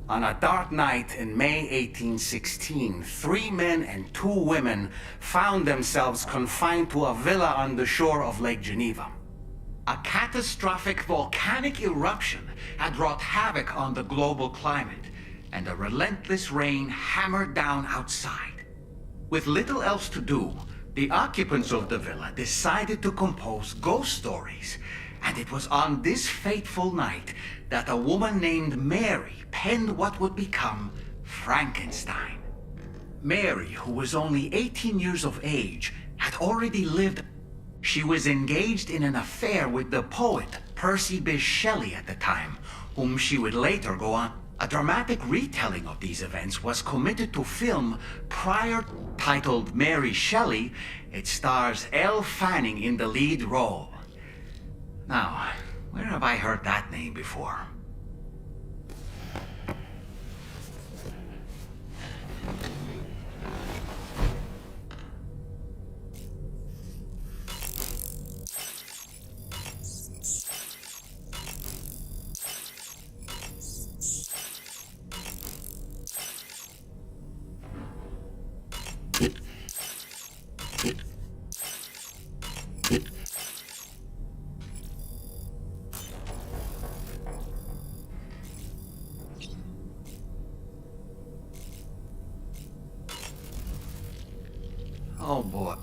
On a dark night in May 1816, 3 men and 2 women found themselves confined to a villa on the shore of Lake Geneva. A catastrophic volcanic eruption had wrought havoc on the global climate, and a relentless rain hammered down outside. With little else to do, the occupants of the villa decided to compose ghost stories. And it was on this fateful night that a woman named Mary penned what would become Frankenstein. Mary, who was only 18 years of age, had already lived. She was engaged in an affair with the poet Percy Bysshe Shelley at the time, whom she would later go on. A dramatic retelling of these events was committed to film prior. Titled Mary Shelley, it stars Elle Fanning in the lead role. Now, where have I heard that name before? Oh boy.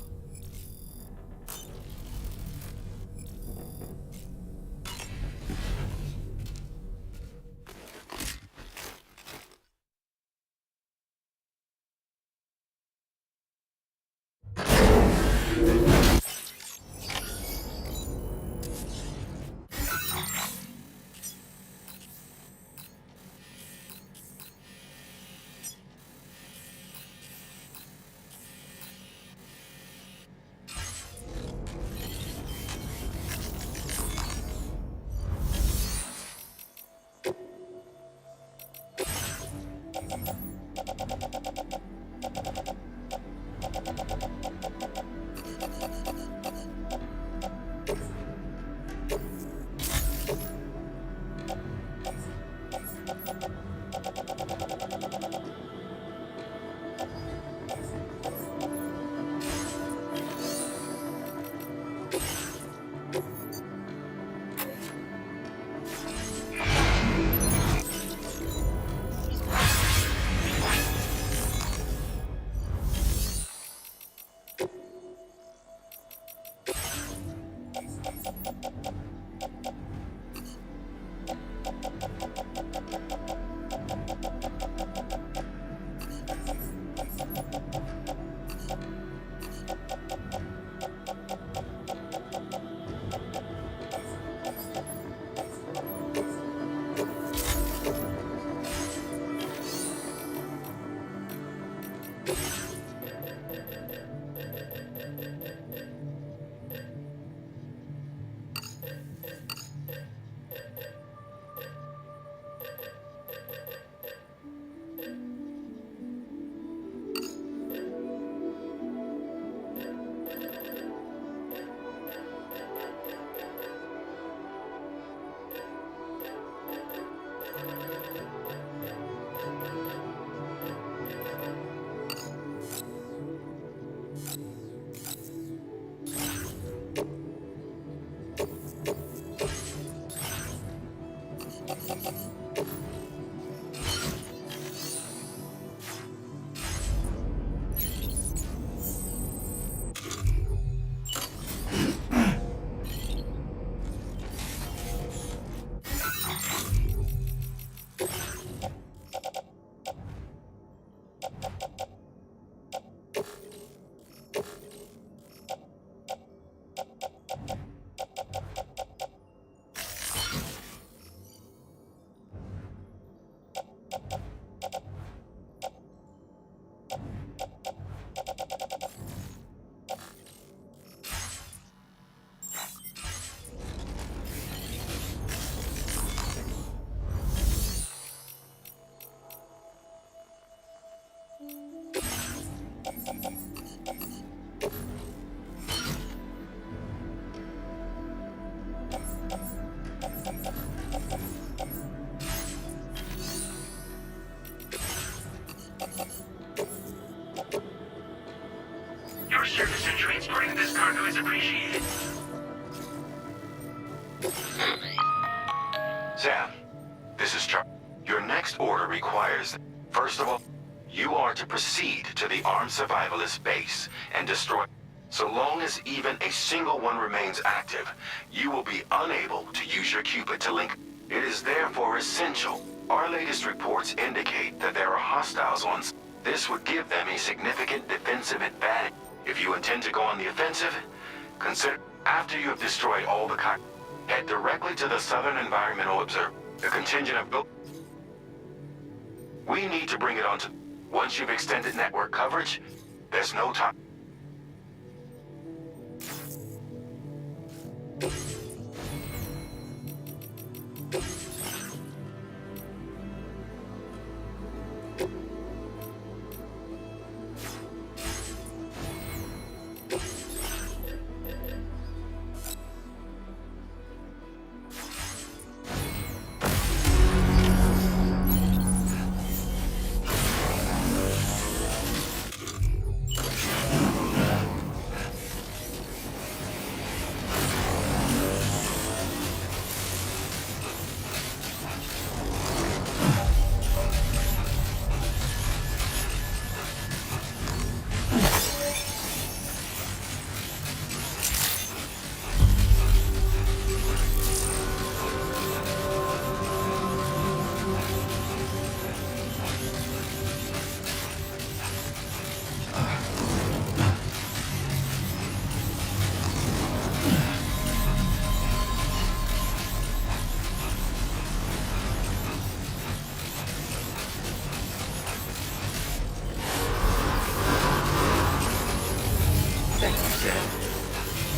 is appreciated. Sam, this is Charlie. Your next order requires, first of all, you are to proceed to the armed survivalist base and destroy. So long as even a single one remains active, you will be unable to use your Cupid to link. It is therefore essential. Our latest reports indicate that there are hostiles on. This would give them a significant defensive advantage. If you intend to go on the offensive, consider after you have destroyed all the head directly to the Southern Environmental Observer. The contingent of we need to bring it on to. Once you've extended network coverage, there's no time.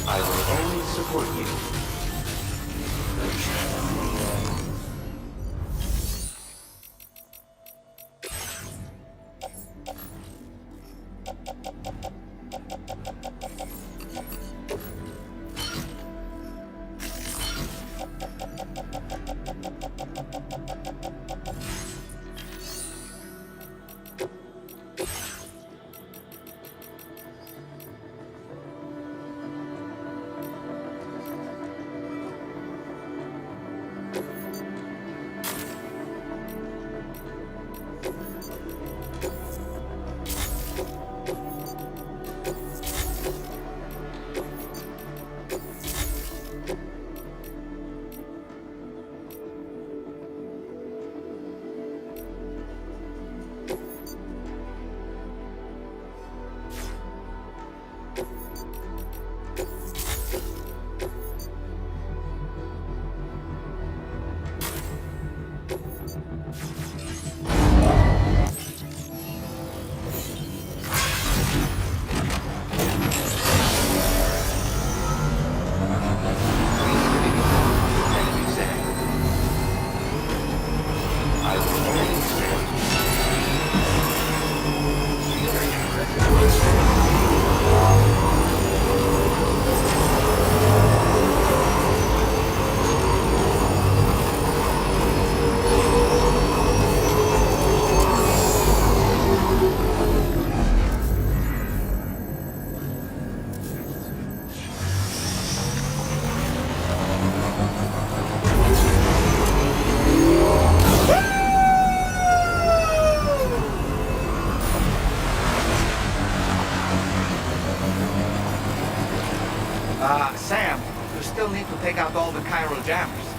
I will only support you. Sam, you still need to take out all the chiral jammers.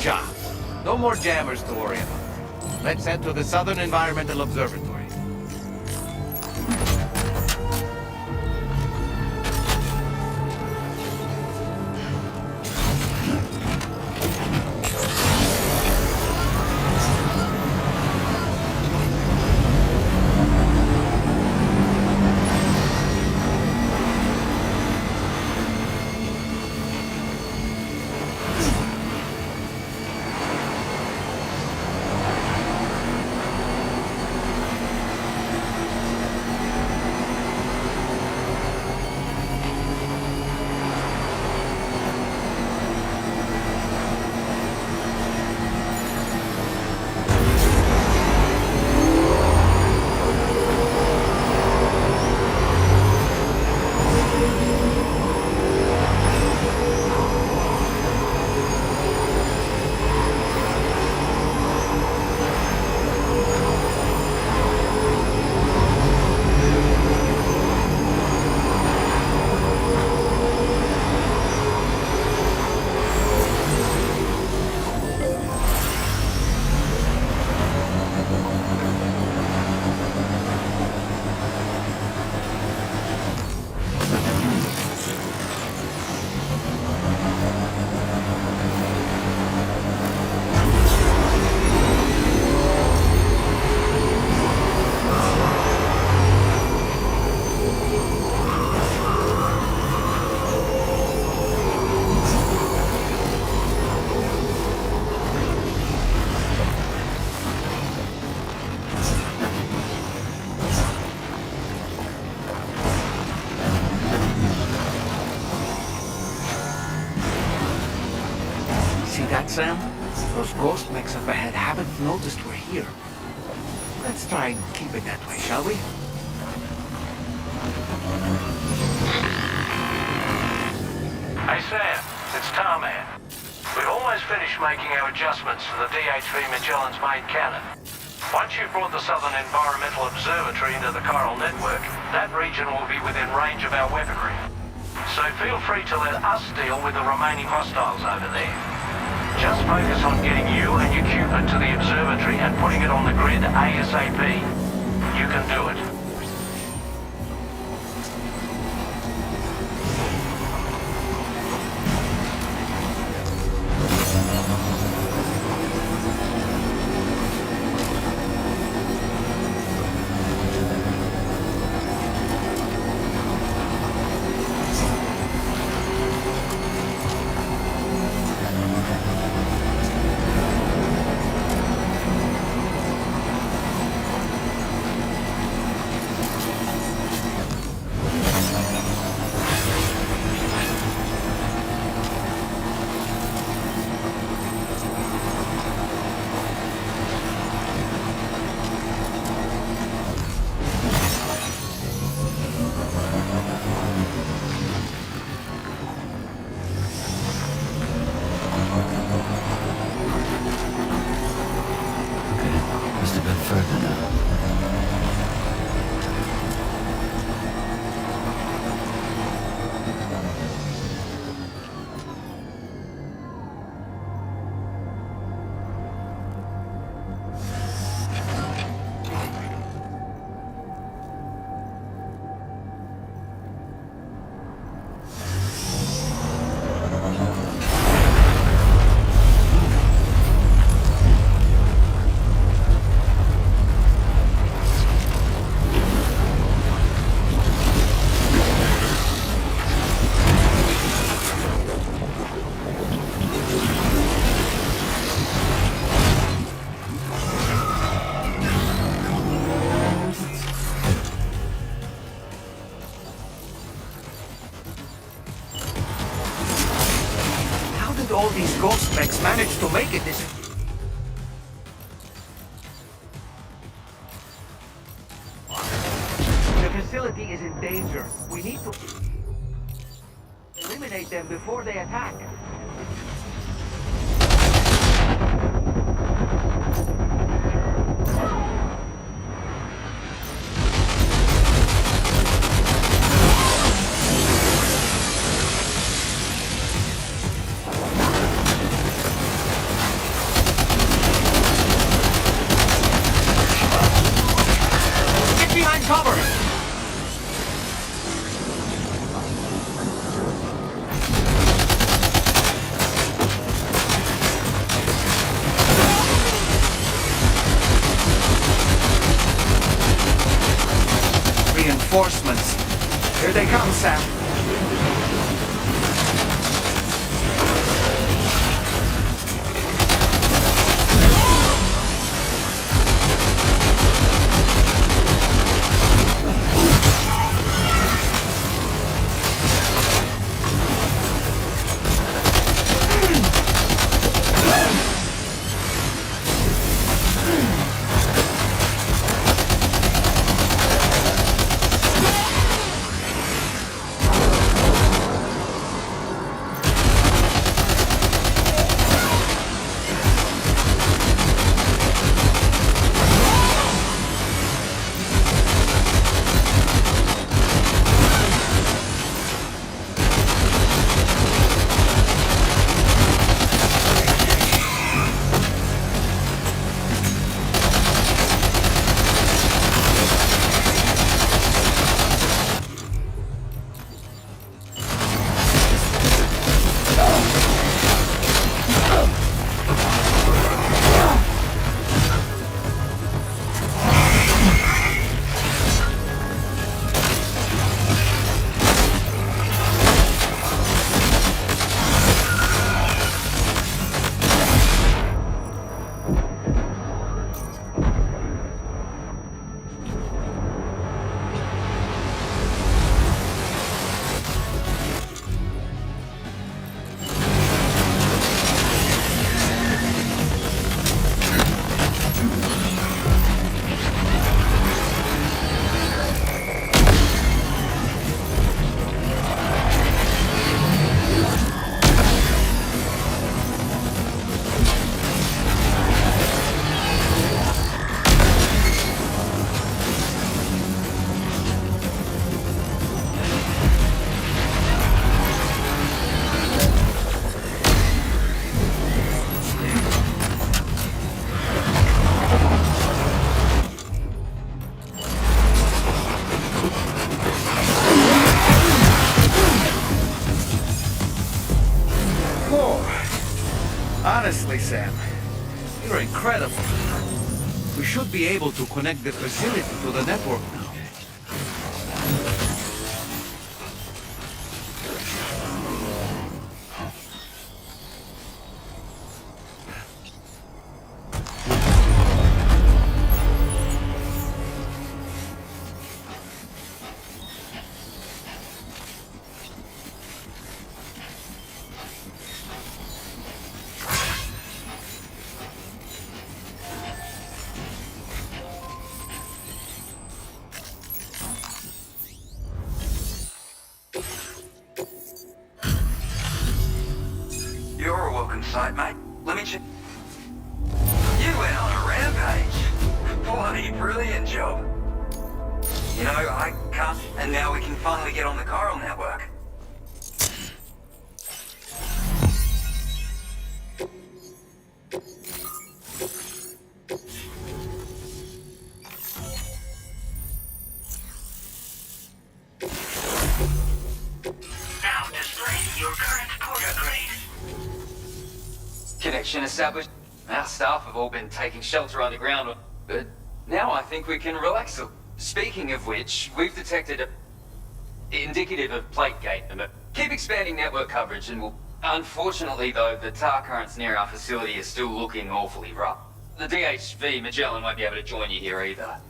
job. No more jammers to worry about. Let's head to the Southern Environmental Observatory. Sam? Those ghost mechs up ahead haven't noticed we're here. Let's try and keep it that way, shall we? Hey Sam, it's Tarman. We've almost finished making our adjustments to the DHV Magellan's main cannon. Once you've brought the Southern Environmental Observatory into the Coral Network, that region will be within range of our weaponry. So feel free to let us deal with the remaining hostiles over there. Just focus on getting you and your Cupid to the observatory and putting it on the grid ASAP. You can do it. All these ghost mechs managed to make it this... The facility is in danger. We need to eliminate them before they attack. Here they come, Sam. Honestly, Sam, you're incredible. We should be able to connect the facility to the network now. You're a welcome sight, mate. Let me check. You went on a rampage. Bloody brilliant job. You know, I can't... And now we can finally get on the chiral network. Now displaying your current port upgrade. Connection established. Our staff have all been taking shelter underground, but now I think we can relax a... Speaking of which, we've detected a... indicative of plate gate. Keep expanding network coverage and we'll... Unfortunately though, the tar currents near our facility are still looking awfully rough. The DHV Magellan won't be able to join you here either.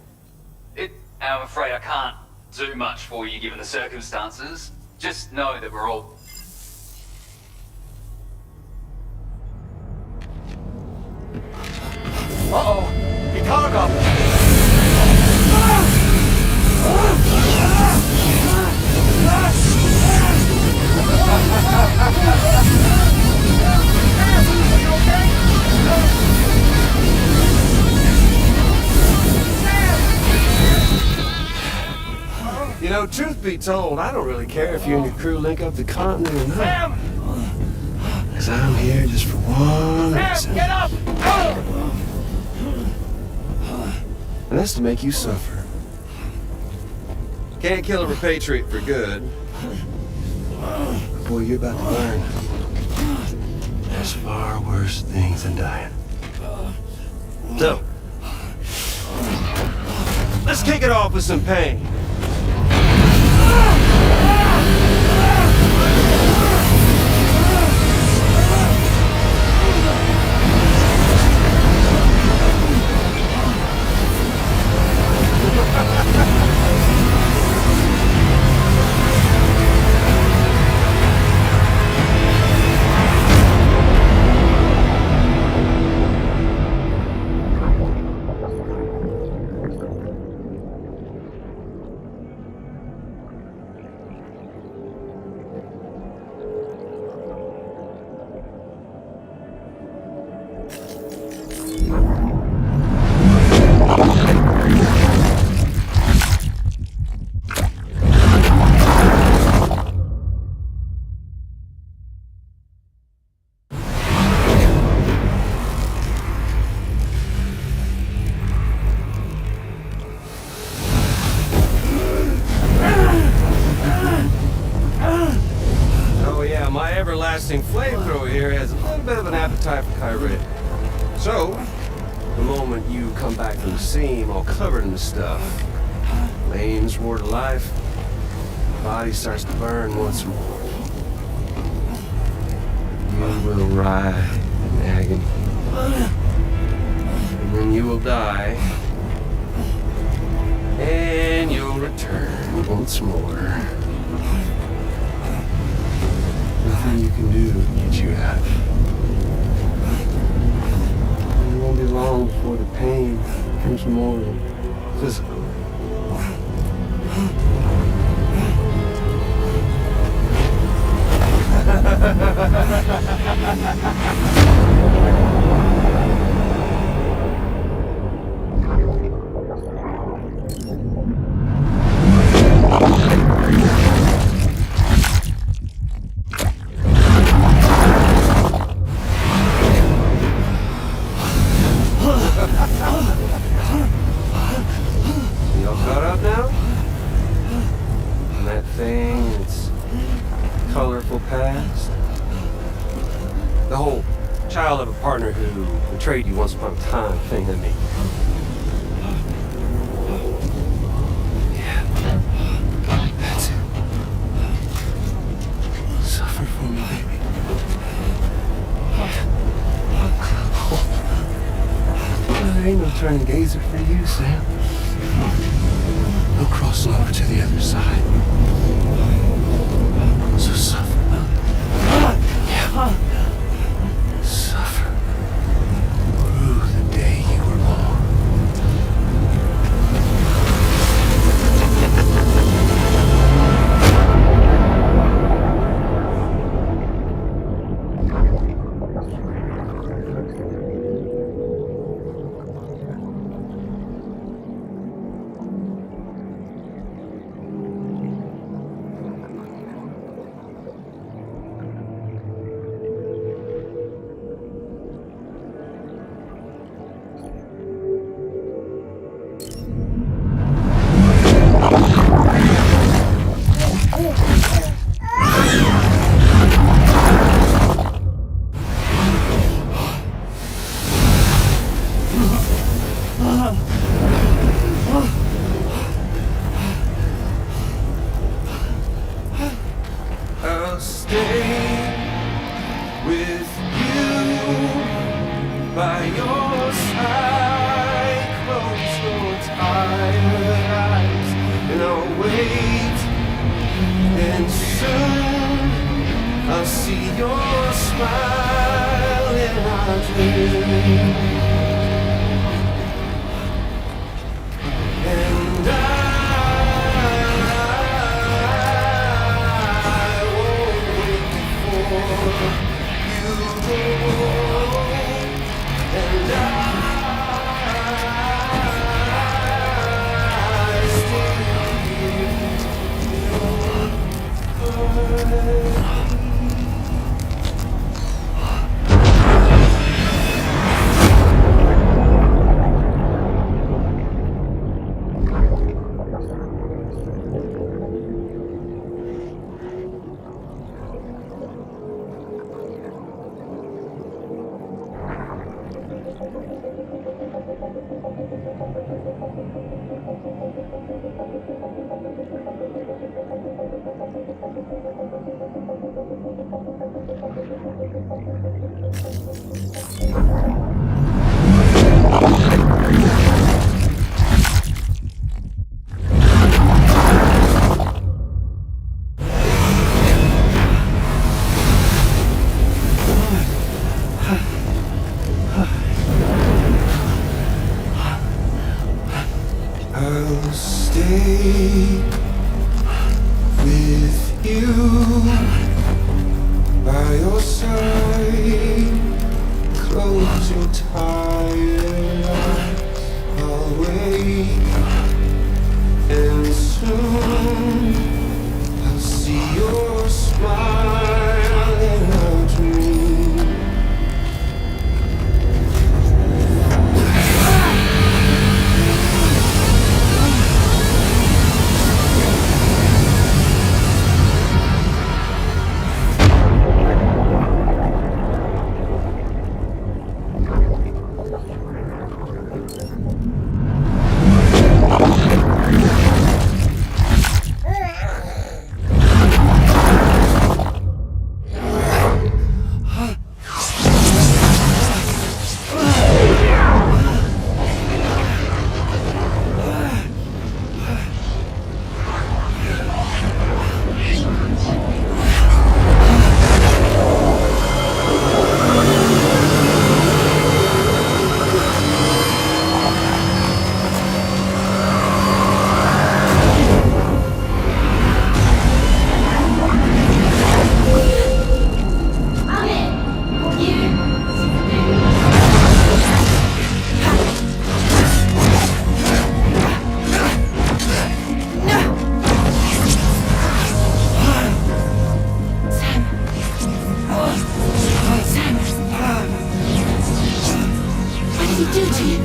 I'm afraid I can't do much for you given the circumstances. Just know that we're all... Uh-oh! Itarga! You know, truth be told, I don't really care if you and your crew link up the continent or not. Sam! Because I'm here just for one Sam, reason. get up! And that's to make you suffer. Can't kill a repatriate for good. But boy, you're about to learn. There's far worse things than dying. So, let's kick it off with some pain. My everlasting flamethrower here has a little bit of an appetite for Kyrie. So, the moment you come back from the scene all covered in the stuff, flames roar to life, the body starts to burn once more. You will writhe in agony. And then you will die. And you'll return once more. Nothing you can do to get you out. It won't be long before the pain becomes more physical. You all caught up now? And that thing, its colorful past? The whole child of a partner who betrayed you once upon a time thing, I mean. Yeah. That's it. Suffer for me, baby. There ain't no turning gazer for you, Sam. No crossing over to the other side. So suffer. Yeah. Suffer. Through the day you were born. I'll stay with you by your side. Close your tired eyes and I'll wait. And soon I'll see your smile in our dream. And I won't wait for you to go. And I stay here. Sam, what did he do to you?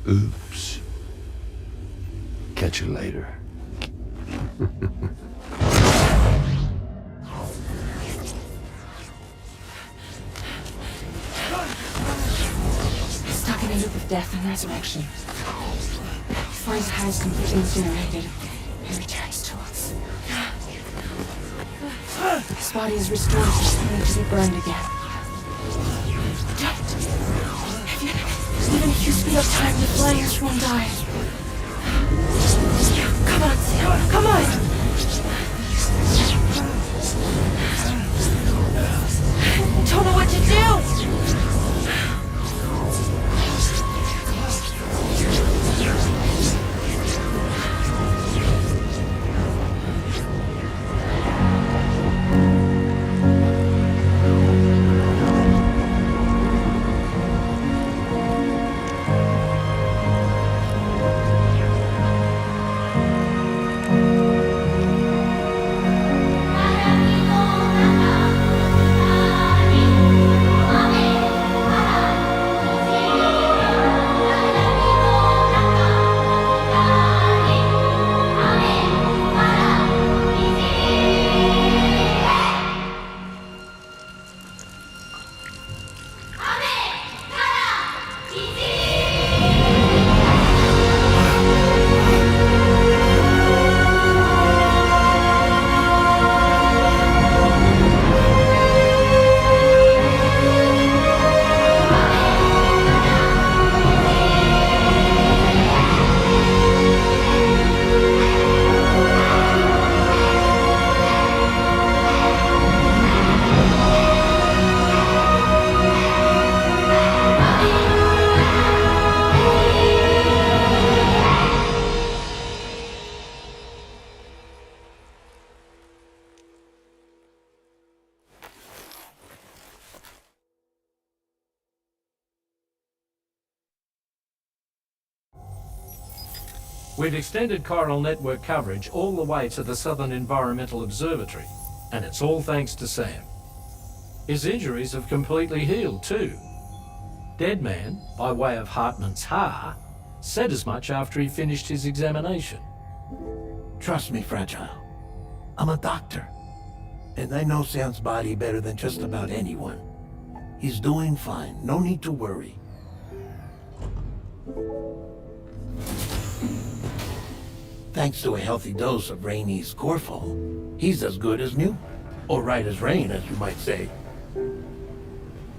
Oops. Catch you later. Stuck in a loop of death and resurrection. Before his heart is completely incinerated, he returns to us. His body is restored only to be burned again. Don't. Even if you speed up time, the flames won't die. Come on, Sam. Come on. I don't know what to do. We've extended coral network coverage all the way to the Southern Environmental Observatory, and it's all thanks to Sam. His injuries have completely healed too. Deadman, by way of Hartman's Ha, said as much after he finished his examination. Trust me, Fragile. I'm a doctor, and I know Sam's body better than just about anyone. He's doing fine, no need to worry. Thanks to a healthy dose of Rainey's Corfol, he's as good as new. Or right as rain, as you might say.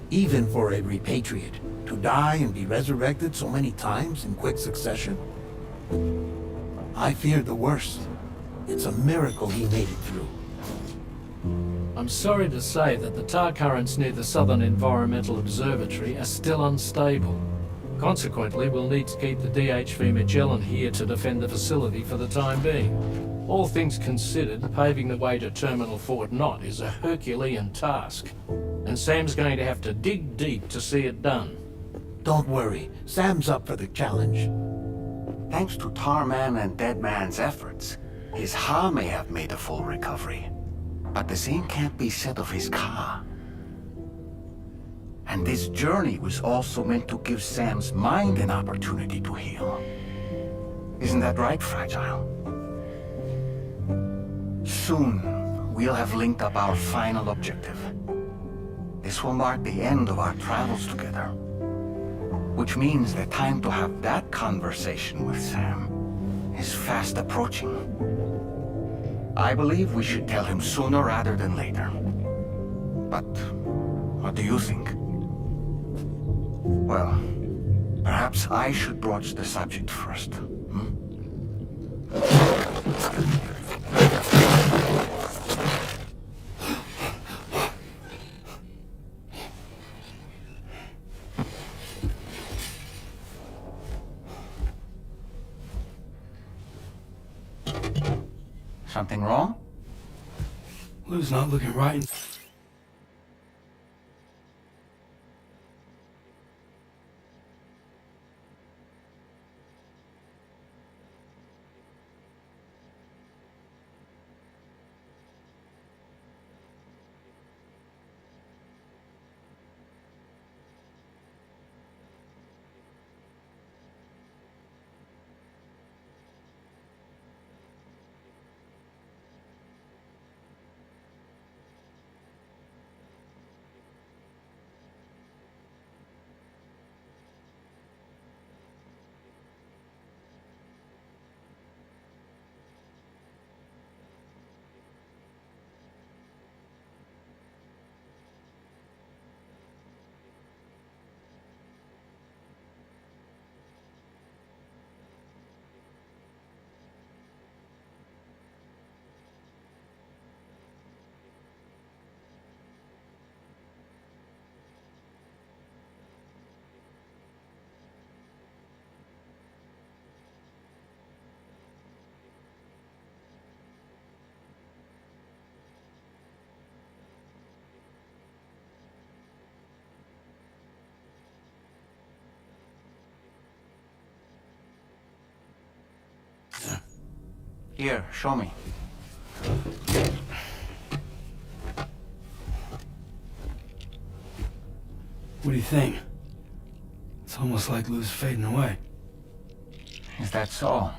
Even for a repatriate, to die and be resurrected so many times in quick succession. I feared the worst. It's a miracle he made it through. I'm sorry to say that the tar currents near the Southern Environmental Observatory are still unstable. Consequently, we'll need to keep the DHV Magellan here to defend the facility for the time being. All things considered, paving the way to Terminal Fort Knott is a Herculean task, and Sam's going to have to dig deep to see it done. Don't worry, Sam's up for the challenge. Thanks to Tarman and Deadman's efforts, his Ha may have made a full recovery. But the same can't be said of his Ka. And this journey was also meant to give Sam's mind an opportunity to heal. Isn't that right, Fragile? Soon, we'll have linked up our final objective. This will mark the end of our travels together. Which means the time to have that conversation with Sam is fast approaching. I believe we should tell him sooner rather than later. But what do you think? Well, perhaps I should broach the subject first. Something wrong? Lou's not looking right. Here, show me. What do you think? It's almost like Lou's fading away. Is that so?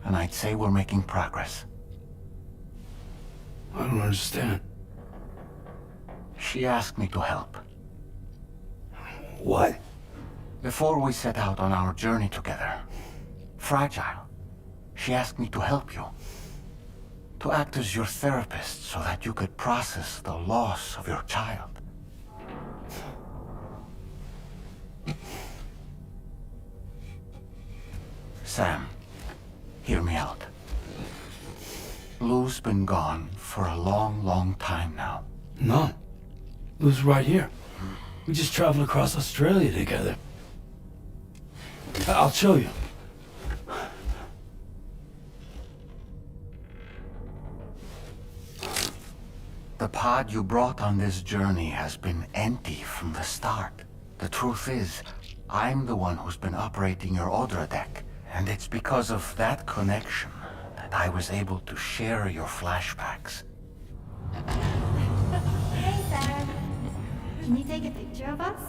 And I'd say we're making progress. I don't understand. She asked me to help. What? Before we set out on our journey together, Fragile, she asked me to help you. To act as your therapist so that you could process the loss of your child. Sam, hear me out. Lou's been gone for a long, long time now. No. Lou's right here. We just traveled across Australia together. I'll show you. The pod you brought on this journey has been empty from the start. The truth is, I'm the one who's been operating your Odra deck, and it's because of that connection that I was able to share your flashbacks. Hey, Sam. Can you take a picture of us?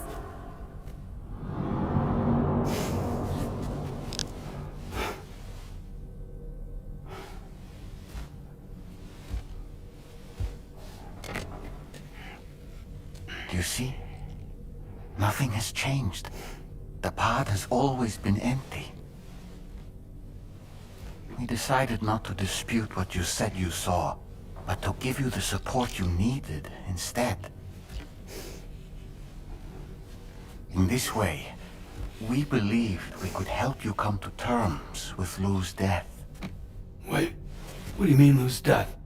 You see? Nothing has changed. The pod has always been empty. We decided not to dispute what you said you saw, but to give you the support you needed instead. In this way, we believed we could help you come to terms with Lou's death. Wait, what do you mean Lou's death?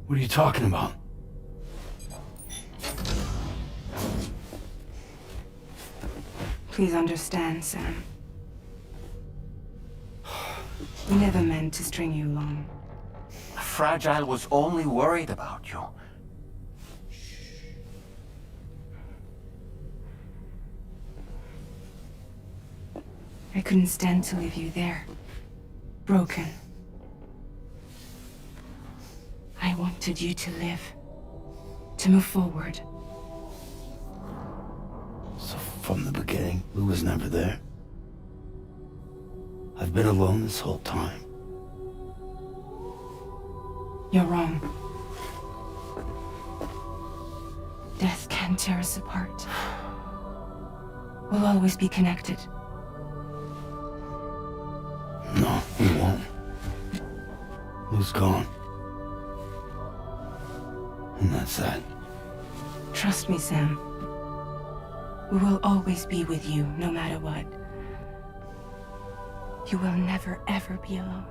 What are you talking about? Please understand, Sam. We never meant to string you along. Fragile was only worried about you. I couldn't stand to leave you there. Broken. I wanted you to live. To move forward. So from the beginning, Lou was never there. I've been alone this whole time. You're wrong. Death can tear us apart. We'll always be connected. No, we won't. Lou's gone. And that's that. Trust me, Sam. We will always be with you, no matter what. You will never, ever be alone.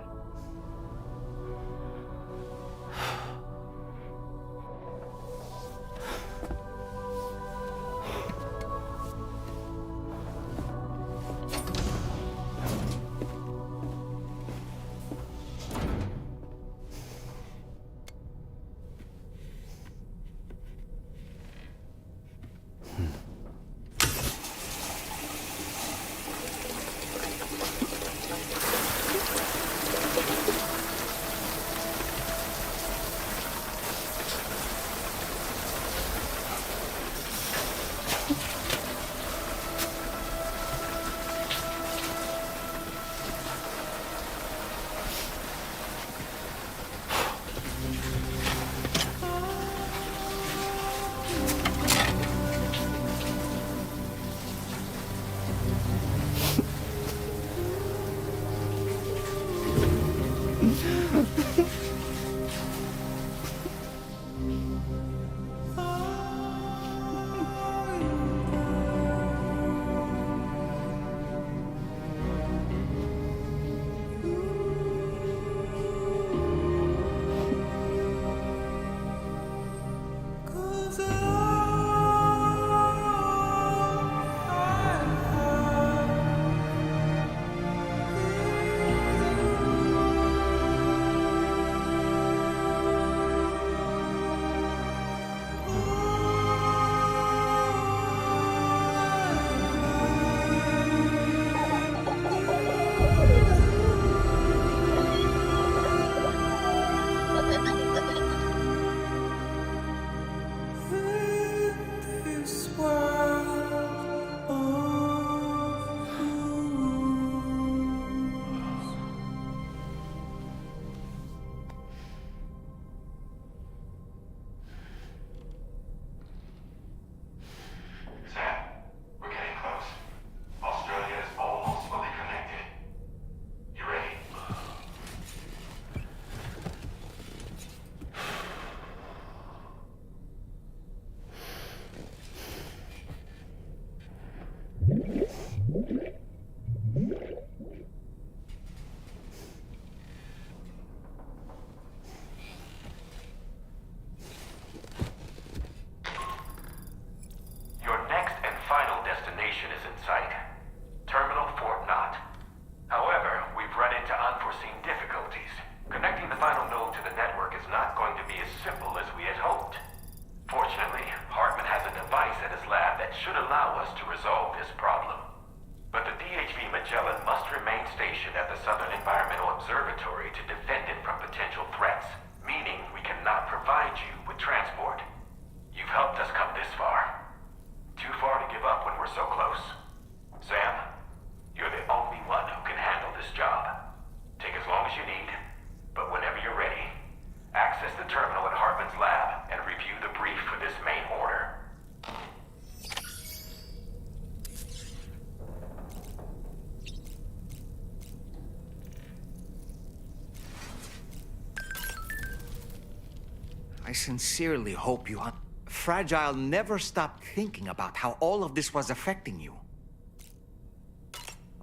I sincerely hope you... Fragile never stopped thinking about how all of this was affecting you.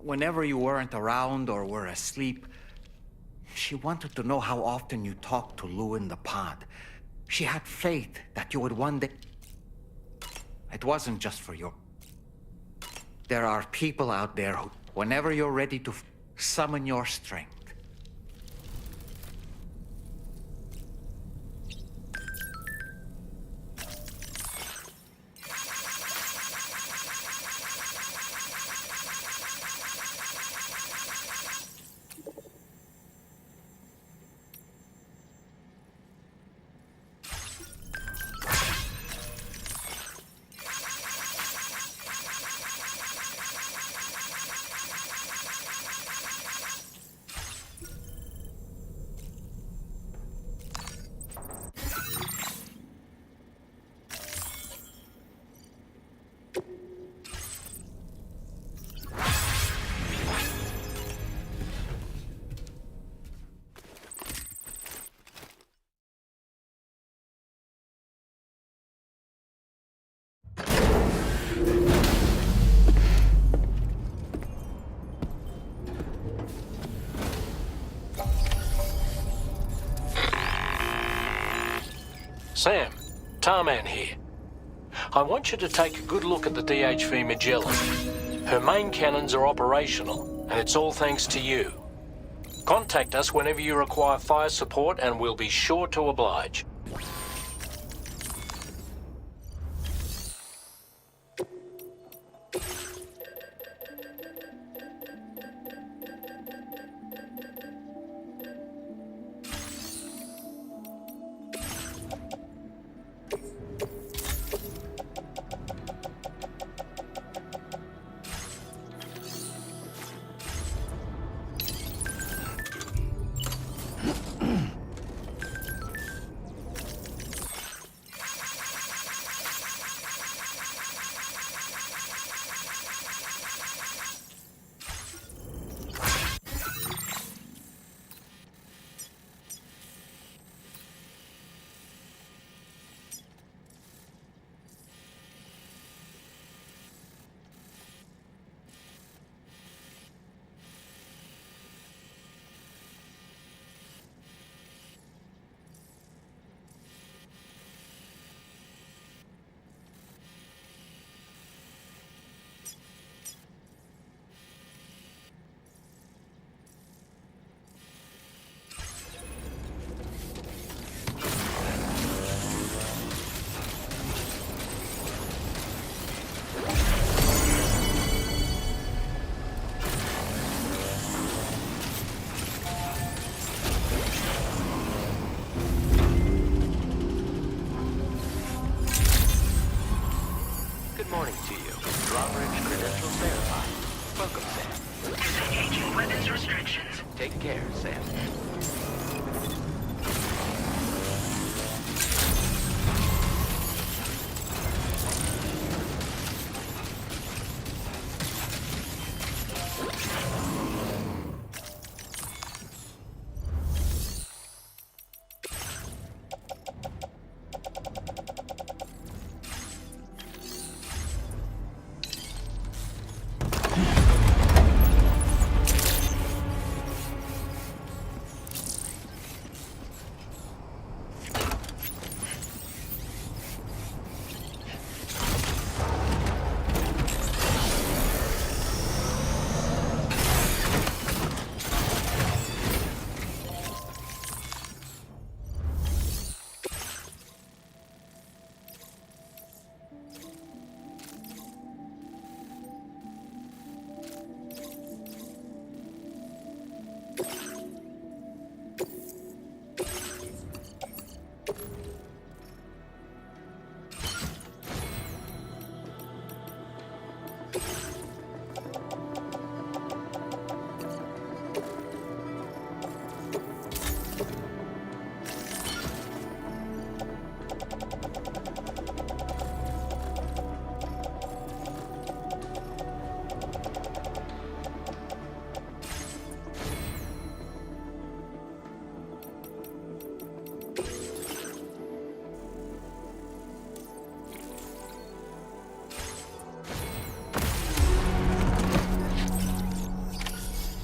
Whenever you weren't around or were asleep, she wanted to know how often you talked to Lou in the pod. She had faith that you would one day... It wasn't just for your... There are people out there who, whenever you're ready to summon your strength, Sam, Tarman here. I want you to take a good look at the DHV Magellan. Her main cannons are operational, and it's all thanks to you. Contact us whenever you require fire support, and we'll be sure to oblige. Good morning to you. Drawbridge credentials verified. Welcome, Sam. Disengaging weapons restrictions. Take care, Sam.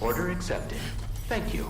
Order accepted. Thank you.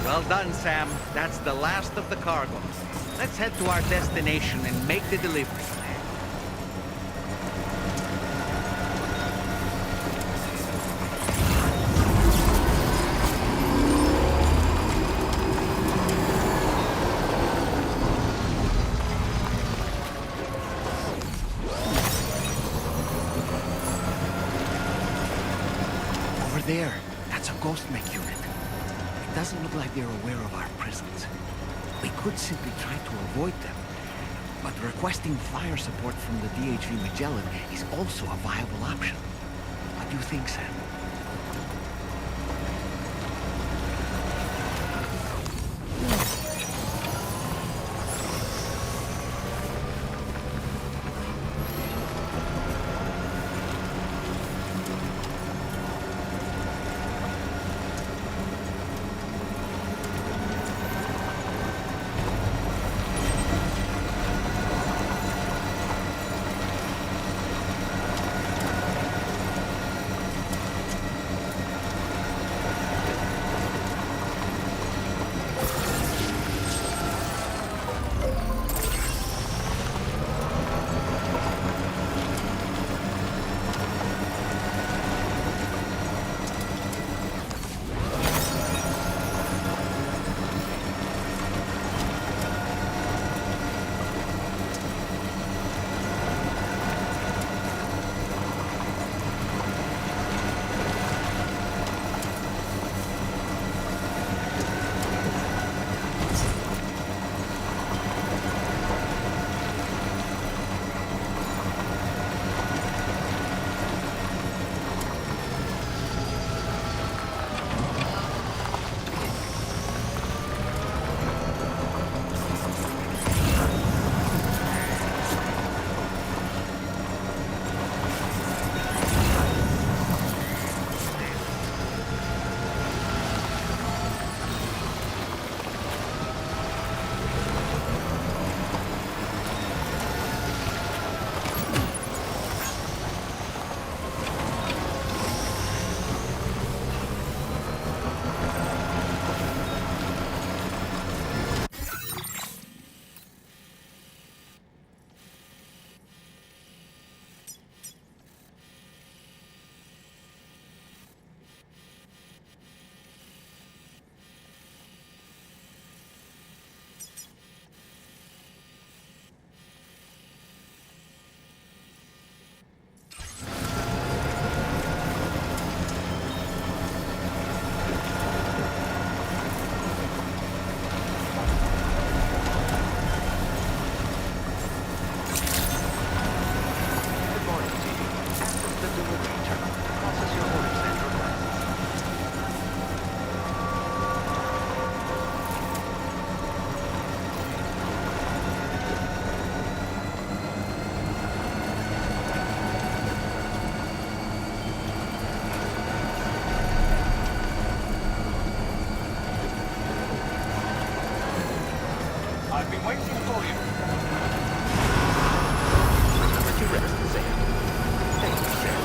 Well done, Sam. That's the last of the cargo. Let's head to our destination and make the delivery. Over there. That's a ghost mech unit. It doesn't look like they're aware of our presence. We could simply try to avoid them. But requesting fire support from the DHV Magellan is also a viable option. What do you think, Sam? I've been waiting for you. Remember to rest, Sam. Thank you, Sam.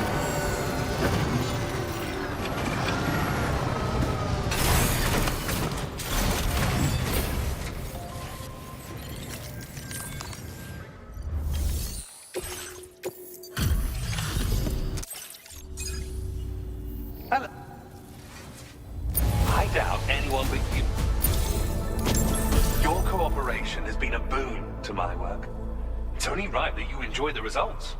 Hello. I doubt anyone but you. Your cooperation has been a boon to my work. It's only right that you enjoy the results.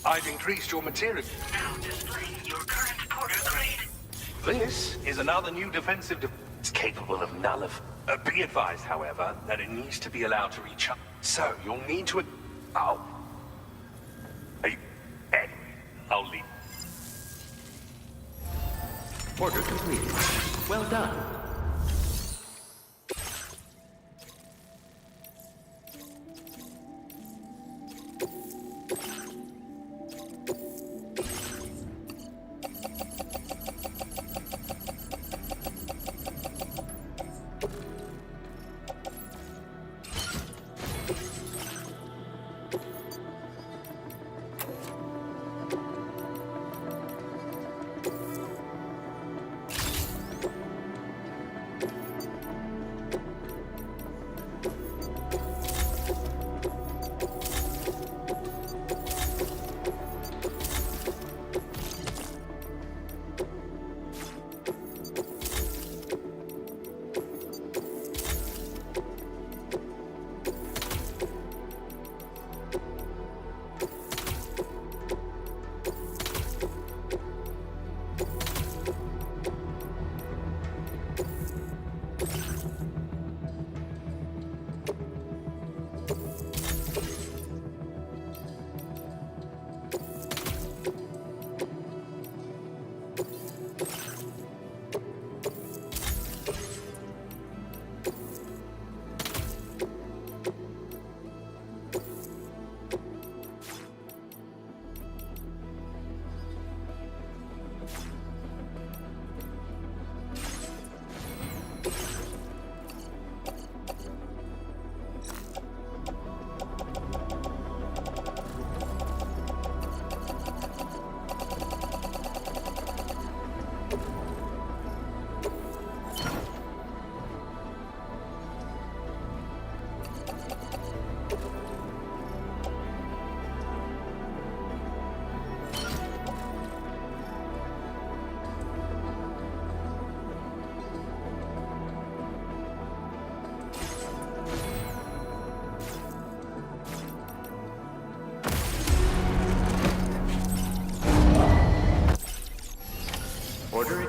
I've increased your material. Now displaying your current porter grade. This is another new defensive It's capable of nullifying. Be advised, however, that it needs to be allowed to recharge. So, you'll need to... Oh. Anyway, I'll leave. Order completed. Well done.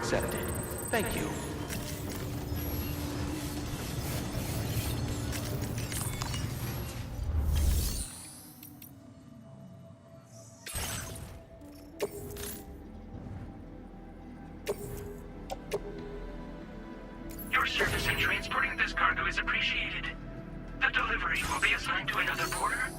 accepted. Thank you. Your service in transporting this cargo is appreciated. The delivery will be assigned to another porter.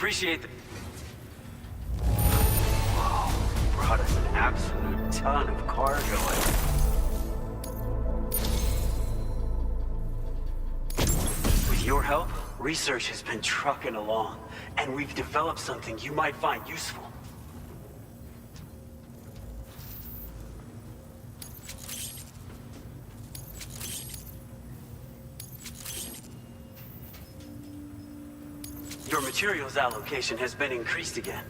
appreciate the... Whoa, brought us an absolute ton of cargo. With your help, research has been trucking along, and we've developed something you might find useful. Your materials allocation has been increased again.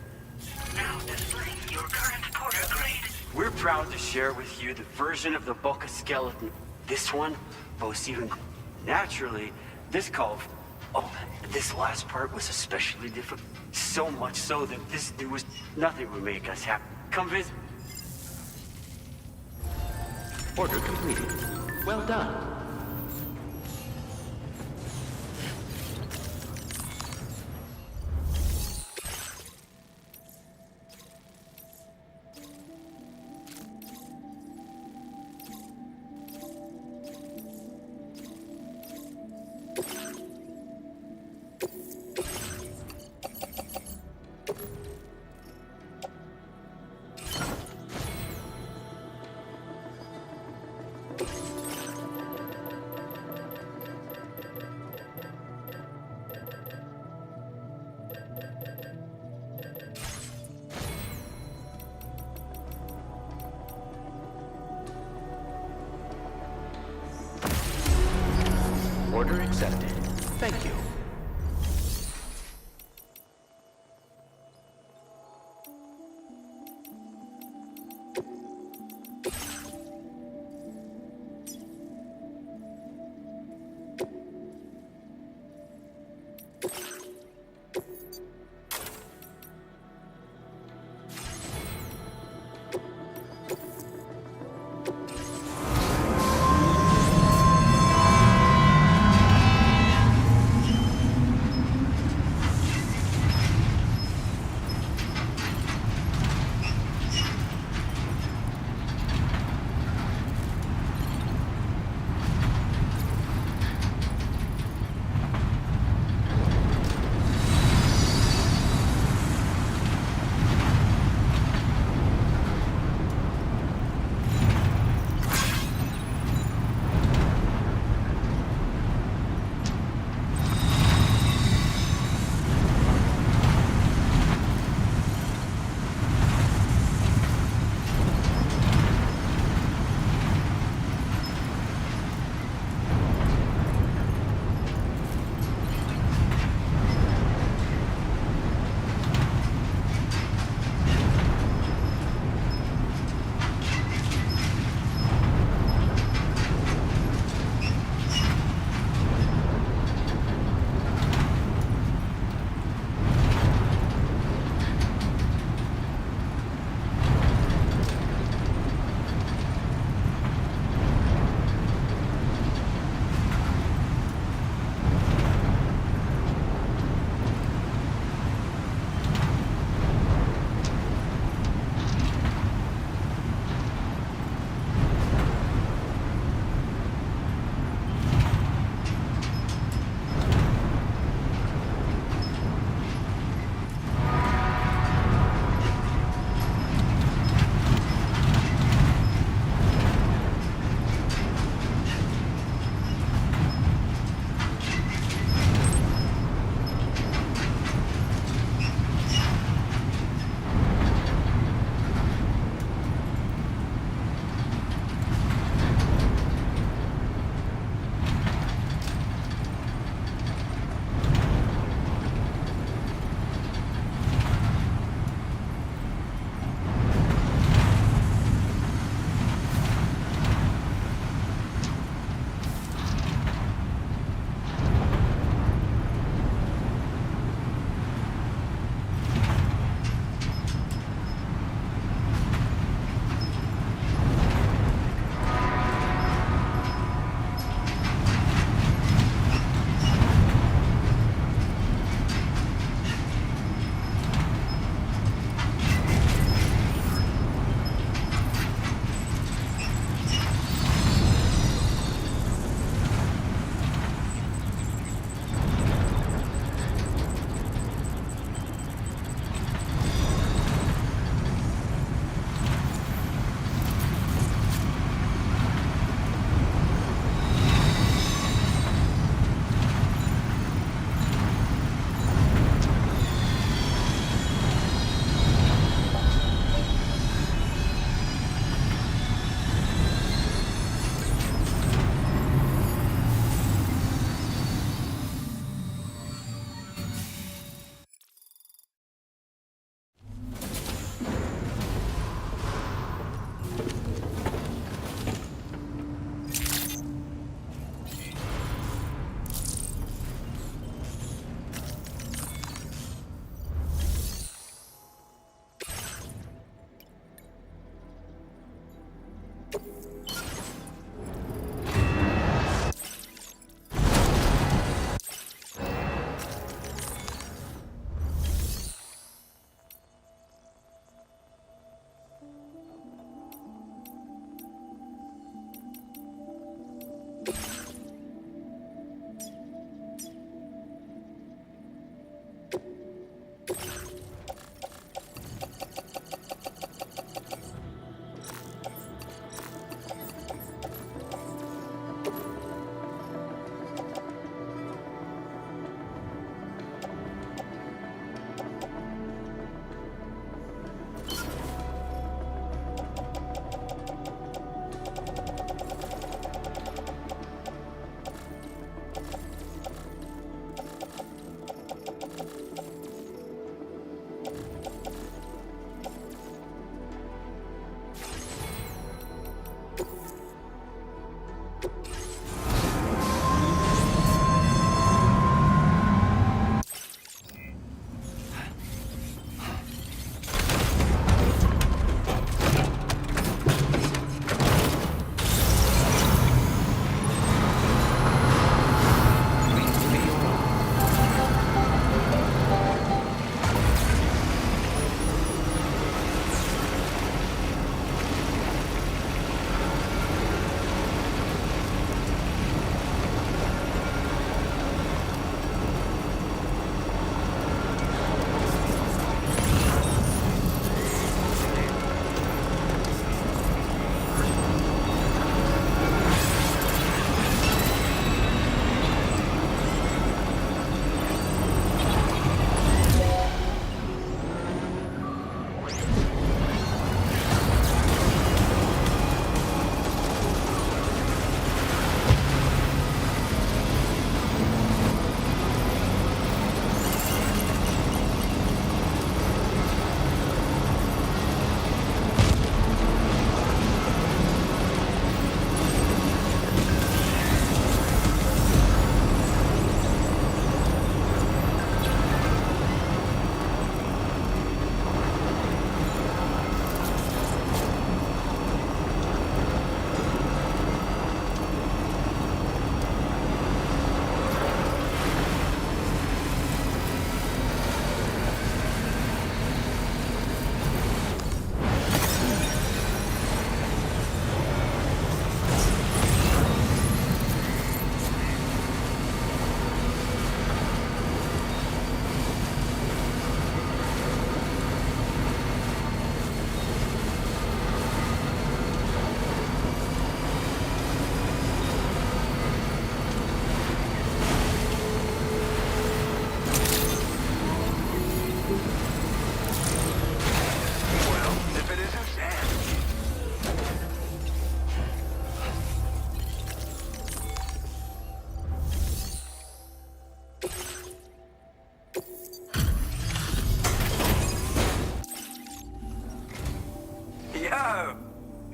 Now displaying your current porter grade. We're proud to share with you the version of the Boca skeleton. This one boasts even... Naturally, this cove... Oh, this last part was especially difficult. So much so that there was nothing would make us happy. Come visit. Order completed. Well done. Order accepted. Thank you.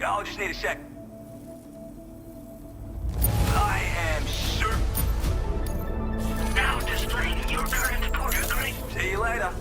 Y'all just need a sec. I am sure. Now displaying your current order grade. See you later.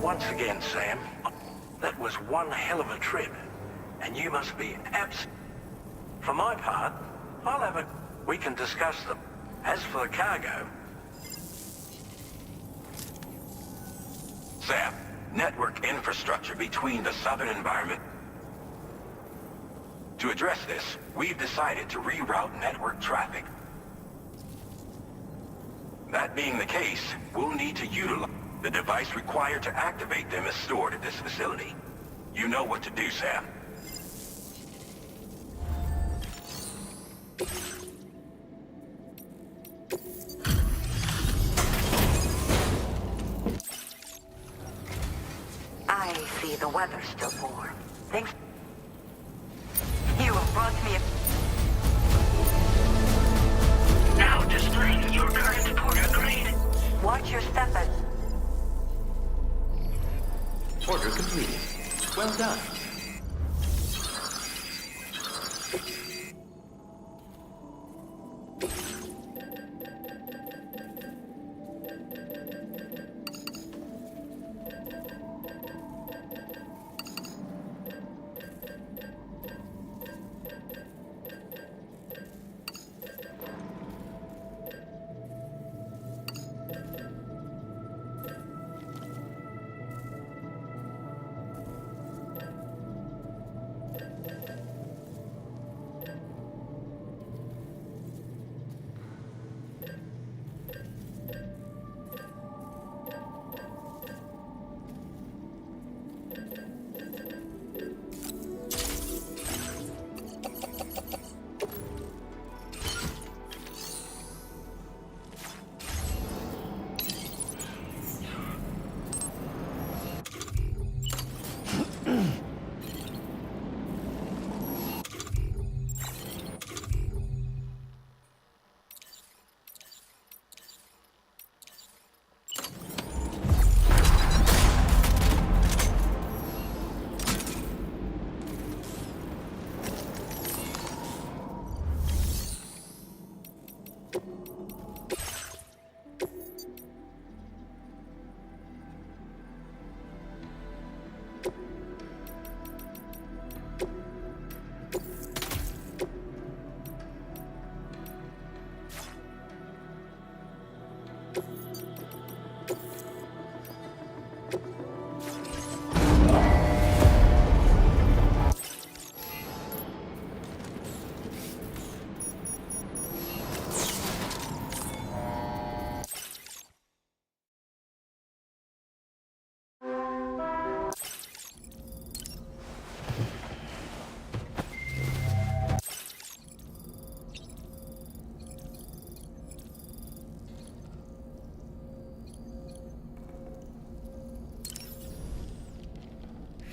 Once again, Sam, that was one hell of a trip. And you must be For my part, I'll have a... We can discuss them. As for the cargo... Sam, network infrastructure between the southern environment. To address this, we've decided to reroute network traffic. That being the case, we'll need to utilize the device required to activate them is stored at this facility. You know what to do, Sam. I see the weather's still warm. Thanks. You have brought me a... Now displaying your current porter grade. Watch your step as... Order completed. Well done.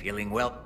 Feeling well?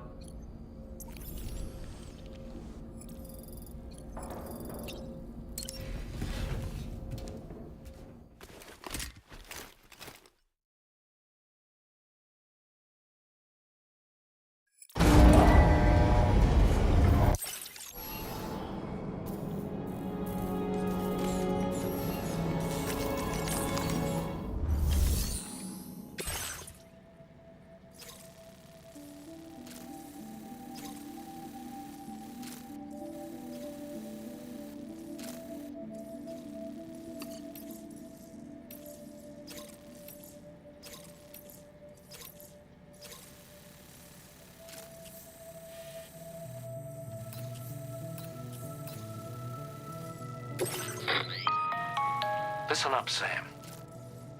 Listen up, Sam.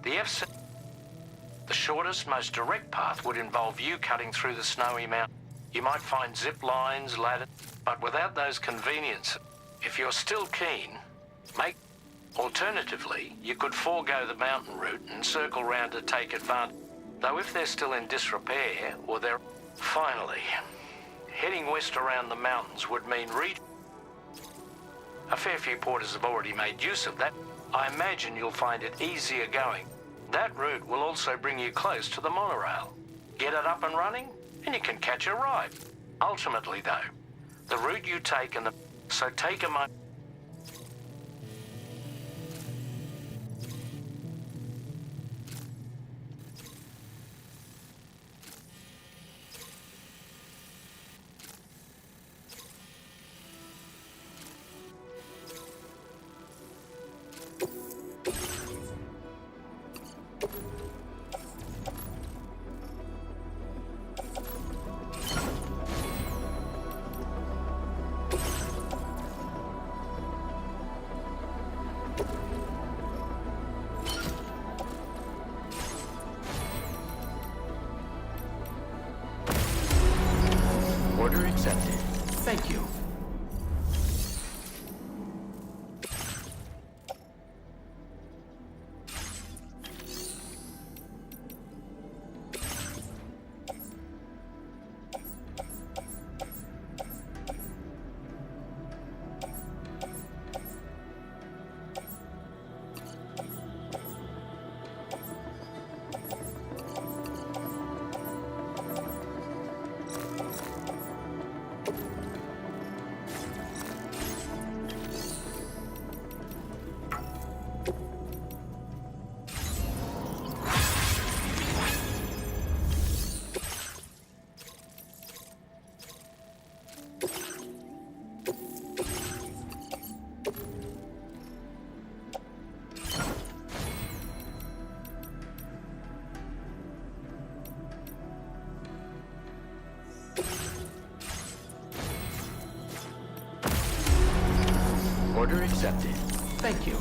The shortest, most direct path would involve you cutting through the snowy mountain. You might find zip lines, ladders, but without those conveniences, if you're still keen, Alternatively, you could forego the mountain route and circle round to take advantage. Though if they're still in disrepair, or they're... Finally, heading west around the mountains would mean a fair few porters have already made use of that. I imagine you'll find it easier going. That route will also bring you close to the monorail. Get it up and running, and you can catch a ride. Ultimately, though, the route you take and the... So take a moment... Order accepted. Thank you. Order accepted. Thank you.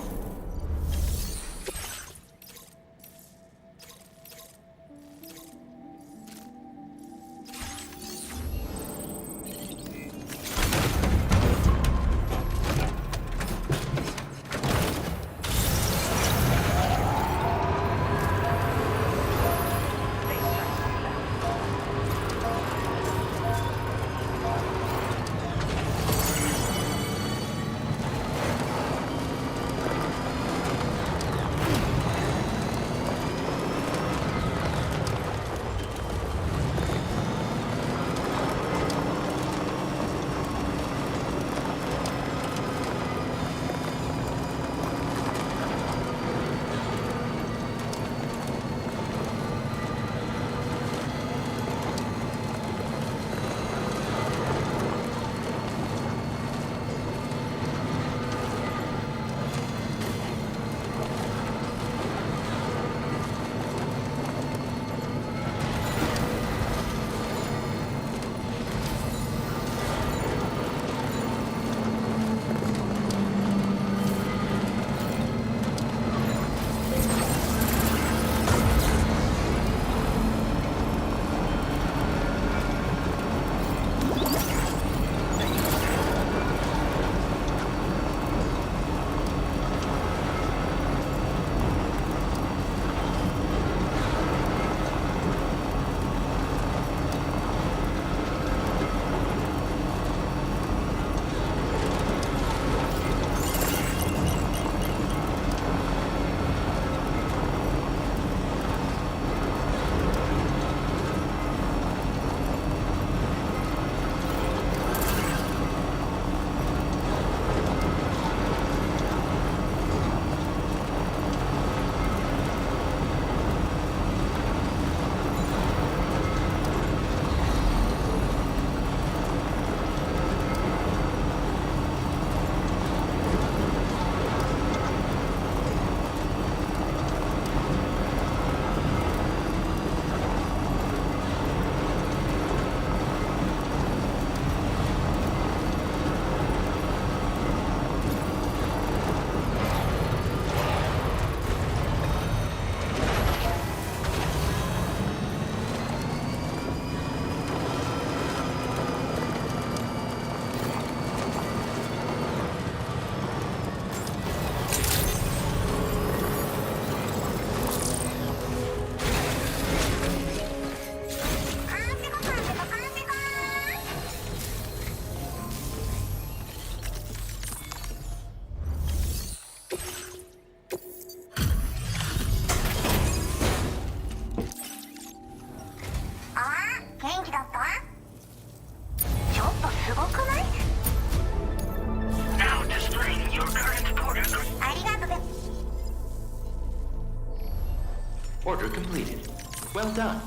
Order completed. Well done.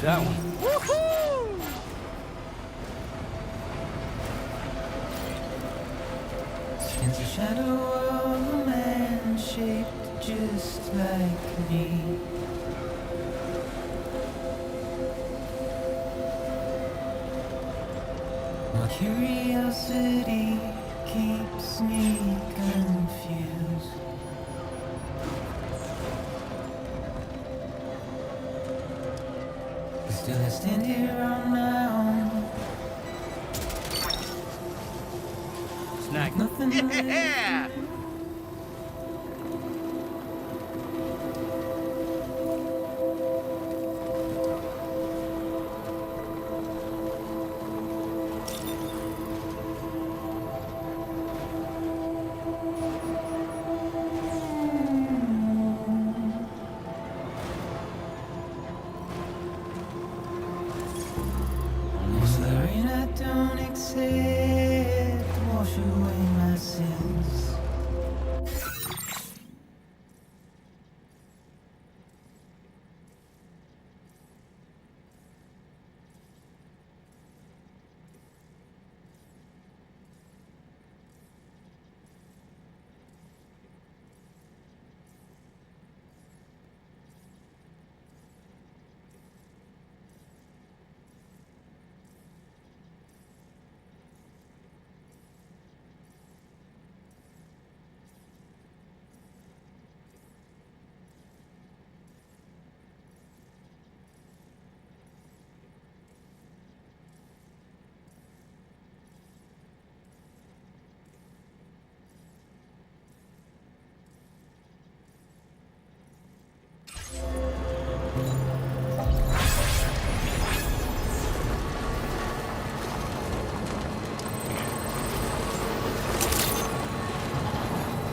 that one. In the shadow of a man shaped just like me. My curiosity keeps me confused. But still I stand here on my own. Snack. Nothing Yeah! It's the rain I don't accept, wash away my sins.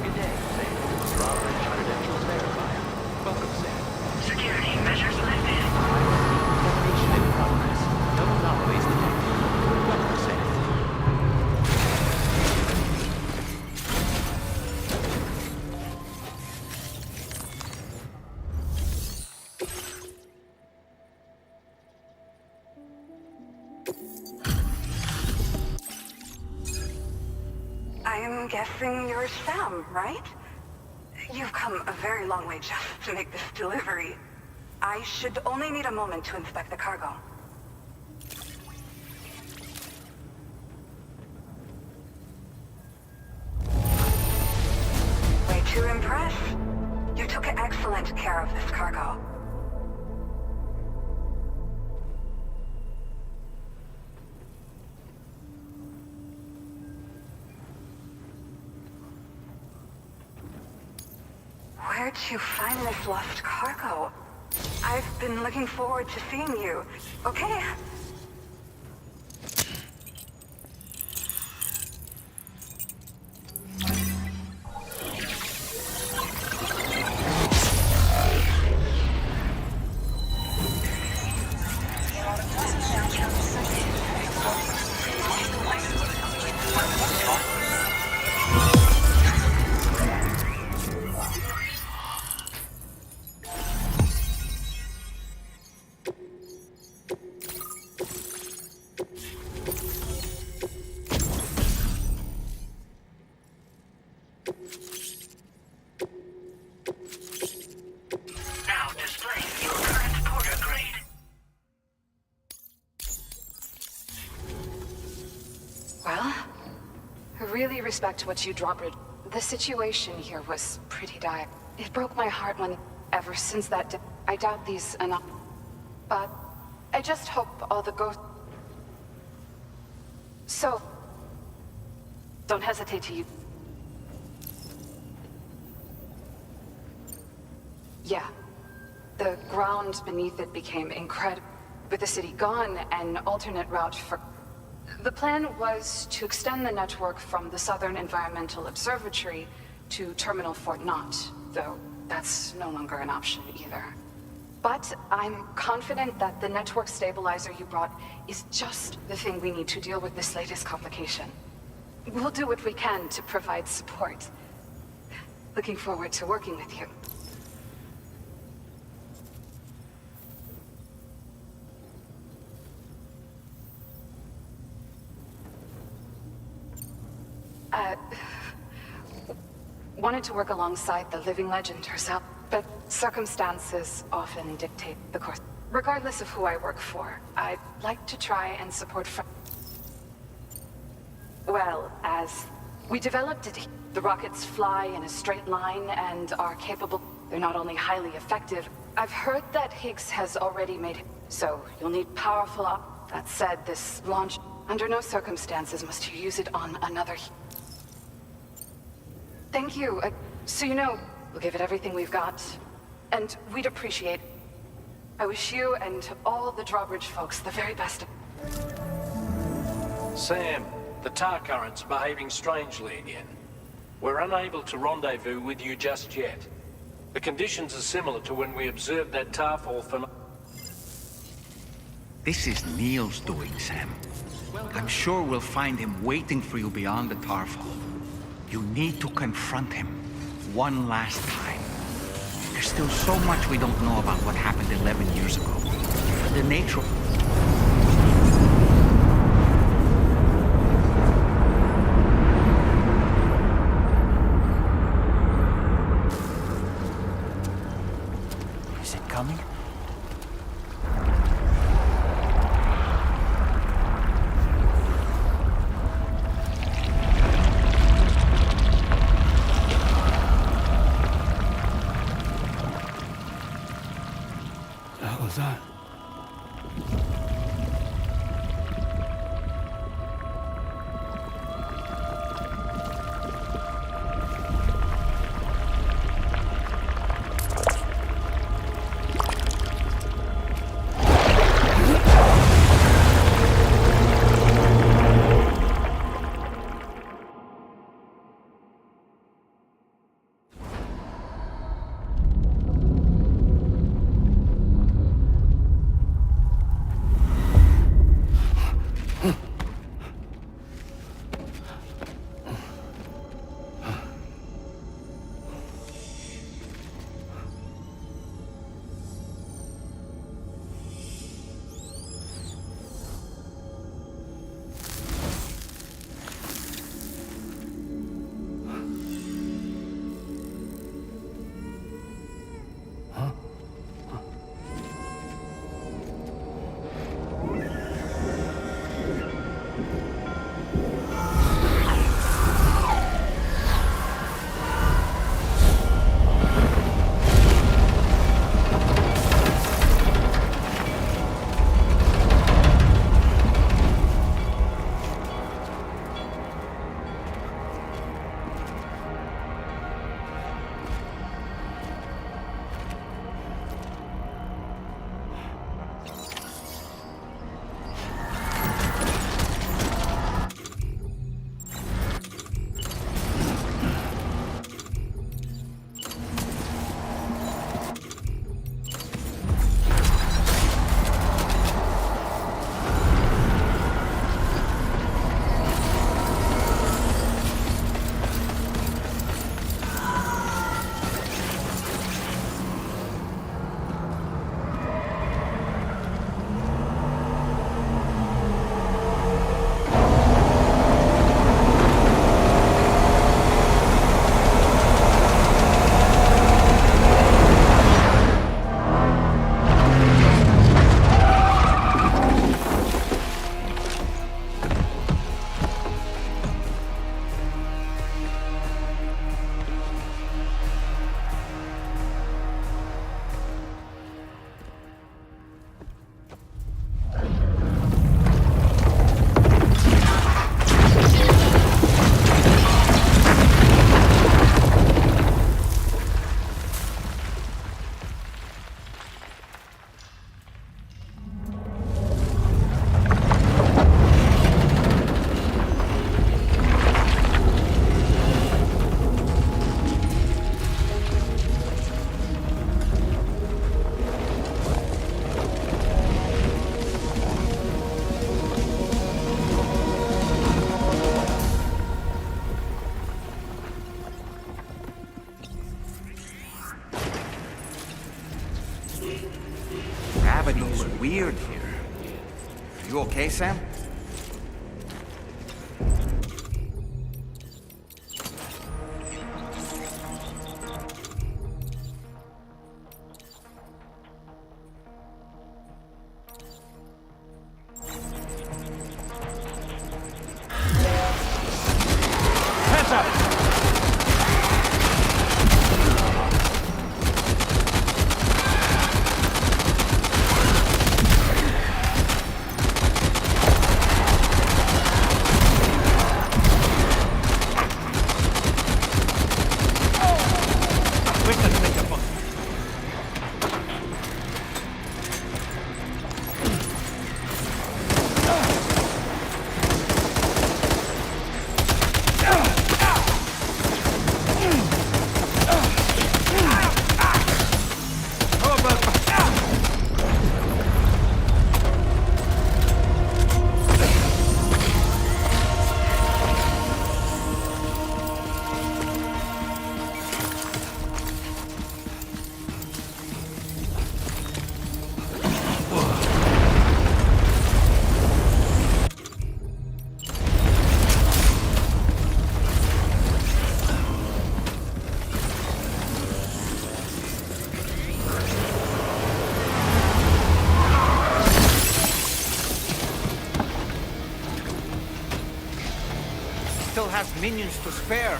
Good day, Sam. Drawbridge credentials verified. Welcome, Sam. Security measures lifted. Detonation in progress. No anomalies detected. Welcome, Sam. I'm guessing you're Sam, right? You've come a very long way just to make this delivery. I should only need a moment to inspect the cargo. Way to impress. You took excellent care of this cargo. Where'd you find this lost cargo? I've been looking forward to seeing you. Okay. Now displaying your current porter grade. Well, I really respect what you Drawbridge. The situation here was pretty dire. It broke my heart when, ever since that day, I doubt these enough. But I just hope all the ghosts. So, don't hesitate to use. Yeah. The ground beneath it became incredible. With the city gone, an alternate route for... The plan was to extend the network from the Southern Environmental Observatory to Terminal Fort Knott, though that's no longer an option either. But I'm confident that the network stabilizer you brought is just the thing we need to deal with this latest complication. We'll do what we can to provide support. Looking forward to working with you. wanted to work alongside the living legend herself, but circumstances often dictate the course. Regardless of who I work for, I'd like to try and support Well, as we developed it, the rockets fly in a straight line and are capable. They're not only highly effective, I've heard that Higgs has already made it, so you'll need powerful That said, this launch, under no circumstances must you use it on another. Thank you. So you know, we'll give it everything we've got, and we'd appreciate. I wish you and all the drawbridge folks the very best. Sam, the tar current's behaving strangely again. We're unable to rendezvous with you just yet. The conditions are similar to when we observed that tar fall phenomenon. This is Neil's doing, Sam. I'm sure we'll find him waiting for you beyond the tarfall. You need to confront him one last time. There's still so much we don't know about what happened 11 years ago. The nature of... Is it coming? That? Gravity's weird here. You okay, Sam? up! Still has minions to spare.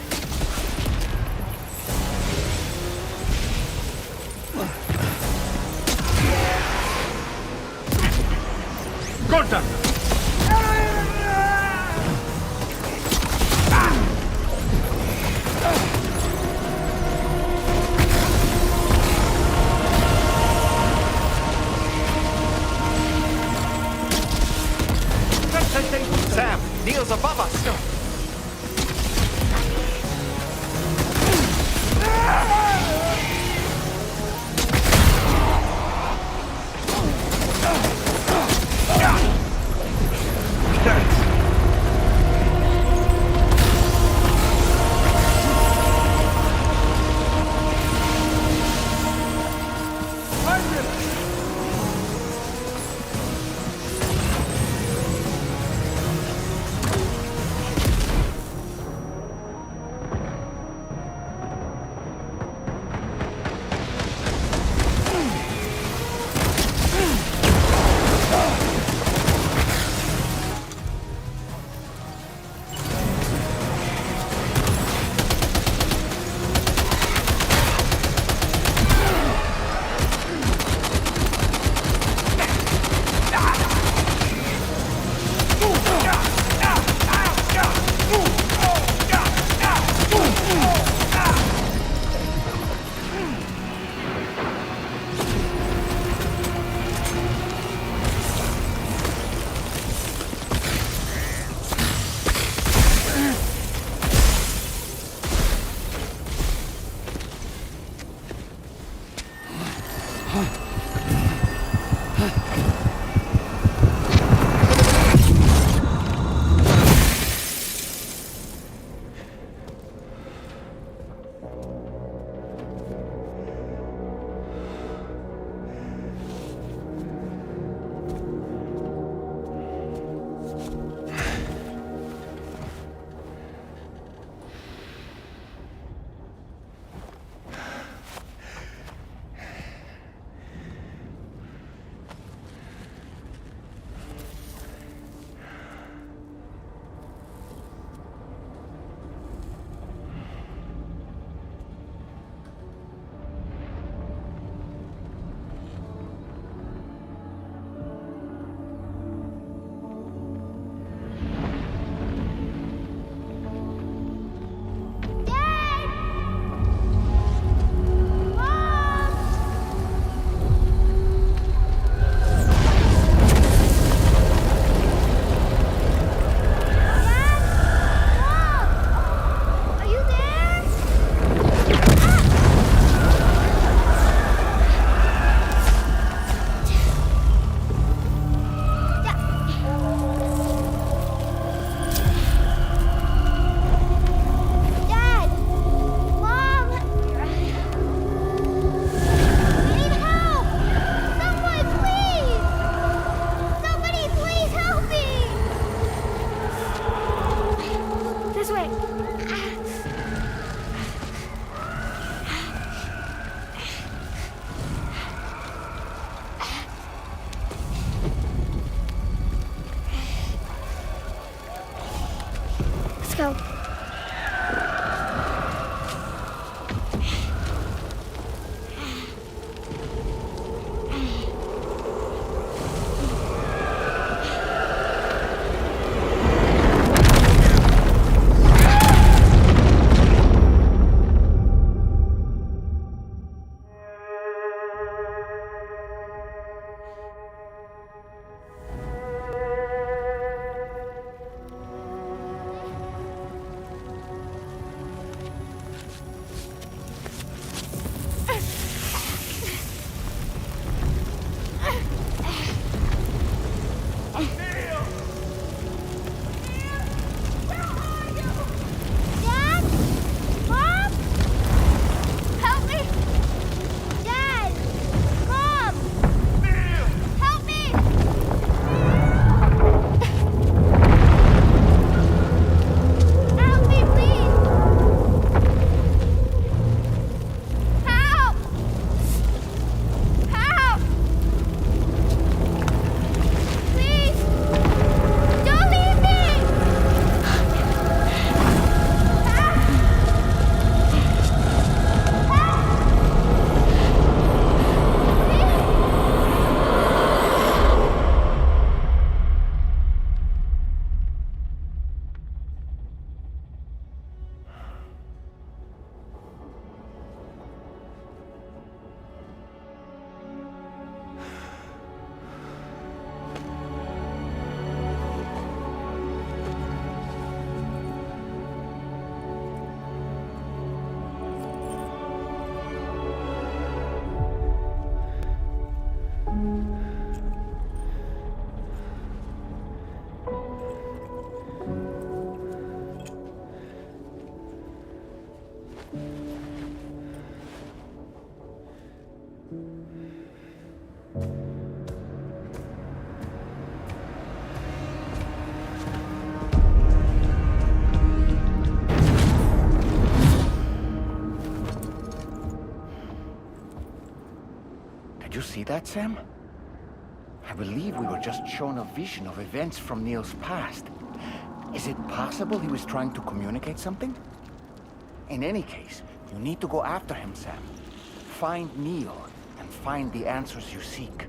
Contact! Sam, Neil's above us. Let's go. see that, Sam? I believe we were just shown a vision of events from Neil's past. Is it possible he was trying to communicate something? In any case, you need to go after him, Sam. Find Neil, and find the answers you seek.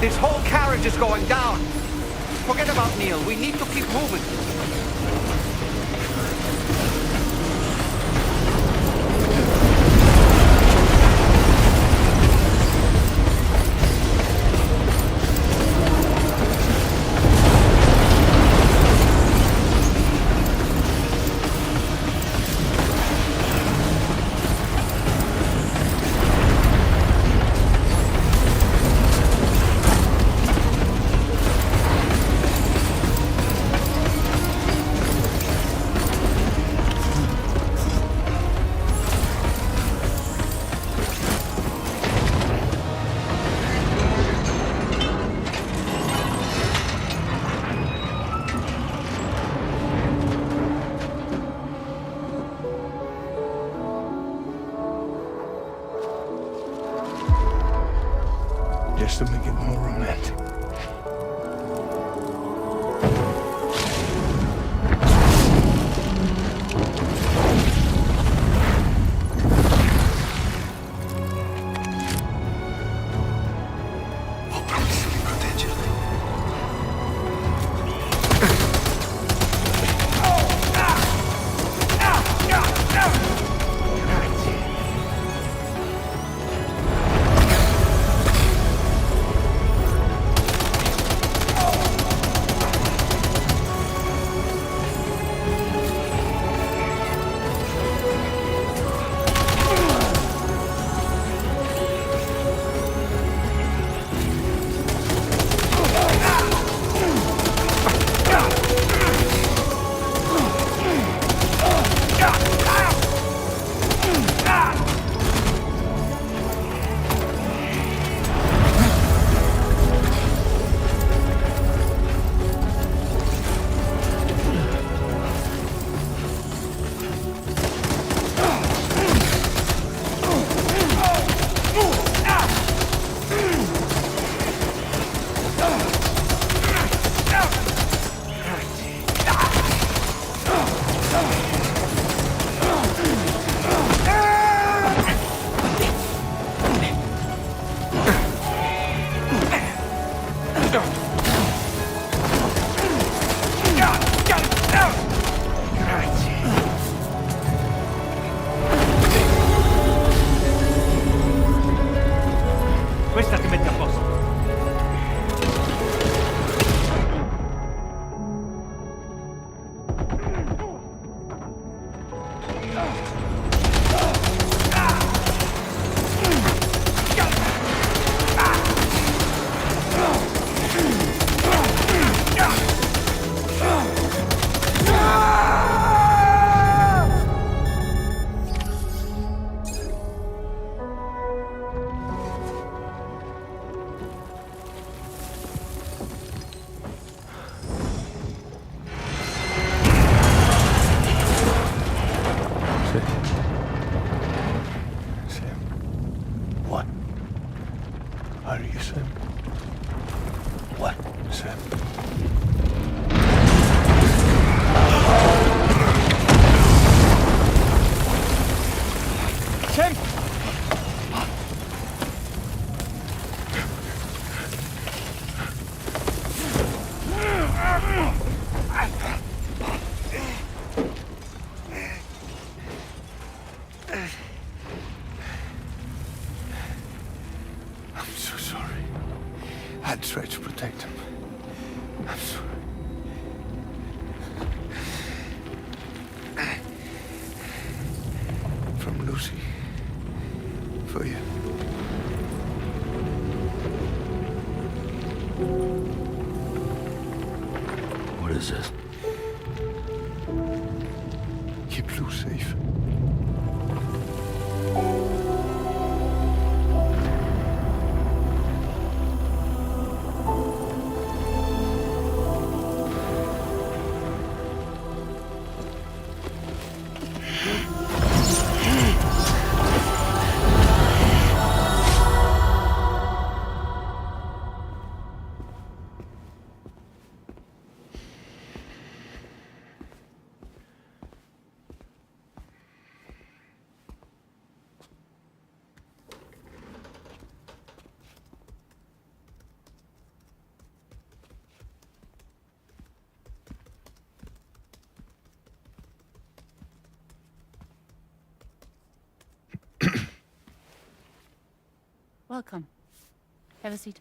This whole carriage is going down. Forget about Neil. We need to keep moving. Just to make it more romantic. Sam? What? Sam? Sam! I'm so sorry. I tried to protect him. I'm sorry. From Lucy. For you. What is this? Keep Lou safe. Welcome. Have a seat.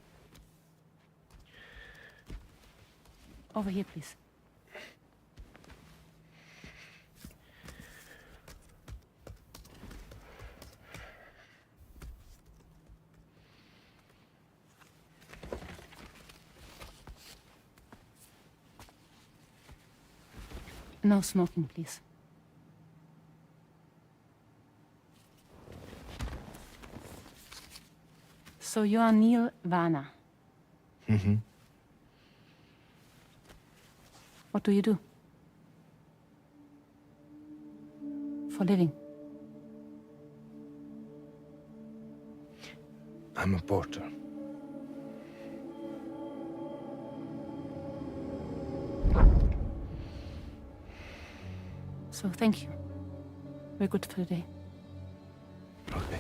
Over here, please. No smoking, please. So you are Neil Varner. Mm-hmm. What do you do? For a living? I'm a porter. So thank you. We're good for the day. Okay.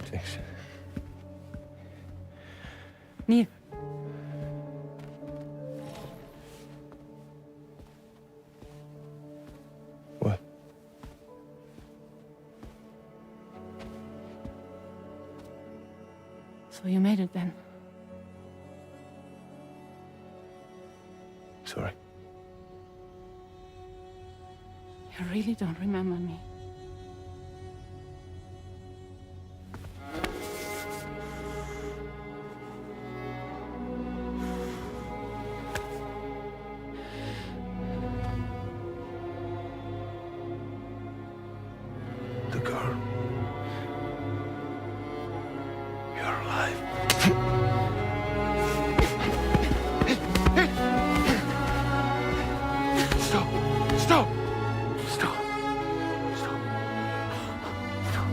Thanks. Neil. What? So you made it then? Sorry. You really don't remember me. The girl. You're alive. Stop! Stop! Stop! Stop! Stop!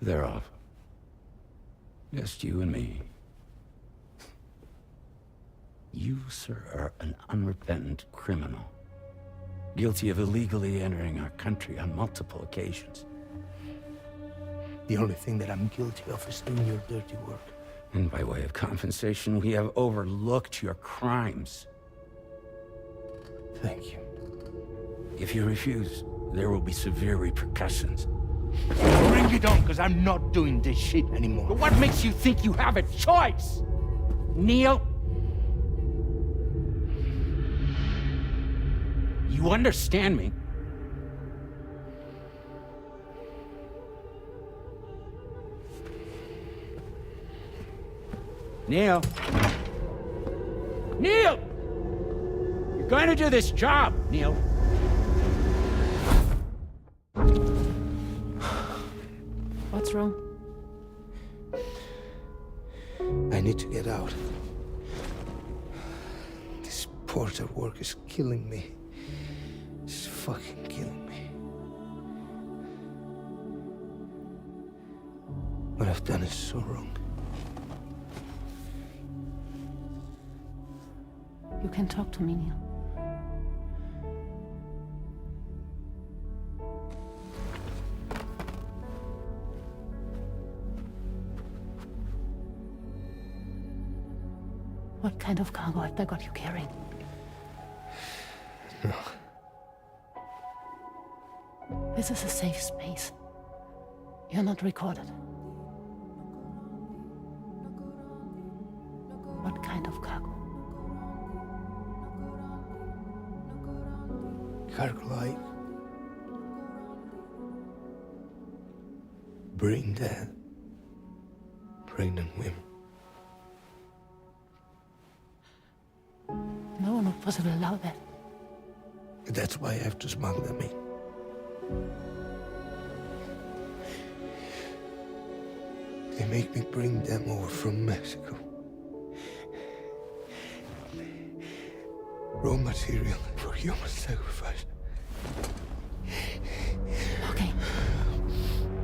They're off. Just you and me. You, sir, are an unrepentant criminal. Guilty of illegally entering our country on multiple occasions. The only thing that I'm guilty of is doing your dirty work. And by way of compensation, we have overlooked your crimes. Thank you. If you refuse, there will be severe repercussions. Bring it on, because I'm not doing this shit anymore. But what makes you think you have a choice? Neil? You understand me? Neil? Neil! You're going to do this job, Neil. What's wrong? need to get out. This porter work is killing me. It's fucking killing me. What I've done is so wrong. You can talk to me, Neil. What kind of cargo have they got you carrying? No. This is a safe space. You're not recorded. What kind of cargo? Cargo like brain dead, pregnant women. No one would possibly allow that. That's why I have to smuggle them in. They make me bring them over from Mexico. Raw material for human sacrifice. Okay.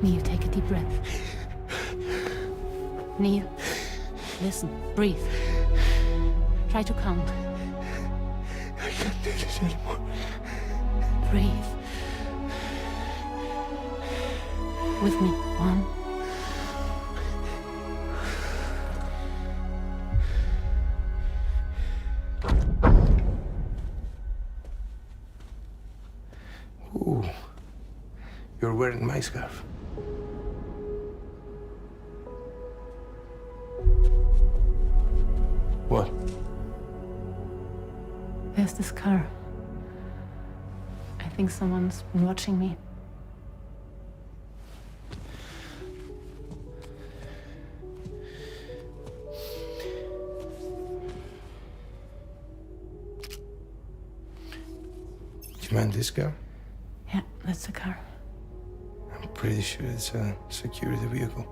Neil, take a deep breath. Neil, listen, breathe. Try to count. I can't do this anymore. Breathe. With me. 1. Ooh, you're wearing my scarf. What? There's this car. I think someone's been watching me. Do you mind this car? Yeah, that's the car. I'm pretty sure it's a security vehicle.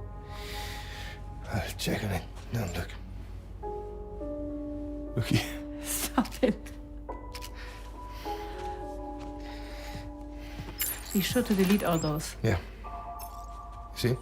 I'll check on it. Now look. Look here. Stop it. Be sure to delete all those. Yeah. See?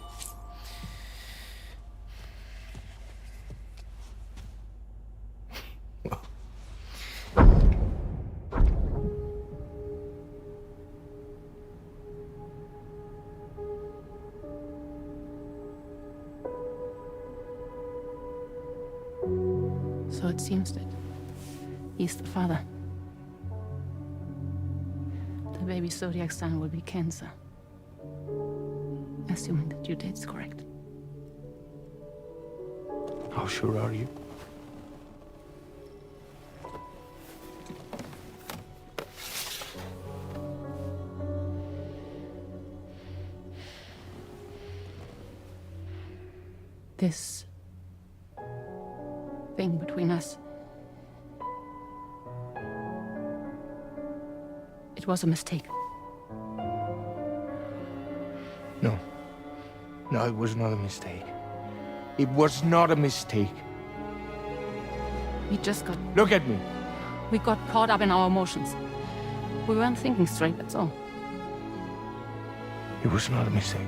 So it seems that he's the father. The baby zodiac sign will be Cancer. Assuming that your date's correct. How sure are you? This thing between us. It was a mistake. No. No, it was not a mistake. It was not a mistake. We just got... Look at me. We got caught up in our emotions. We weren't thinking straight, that's all. It was not a mistake.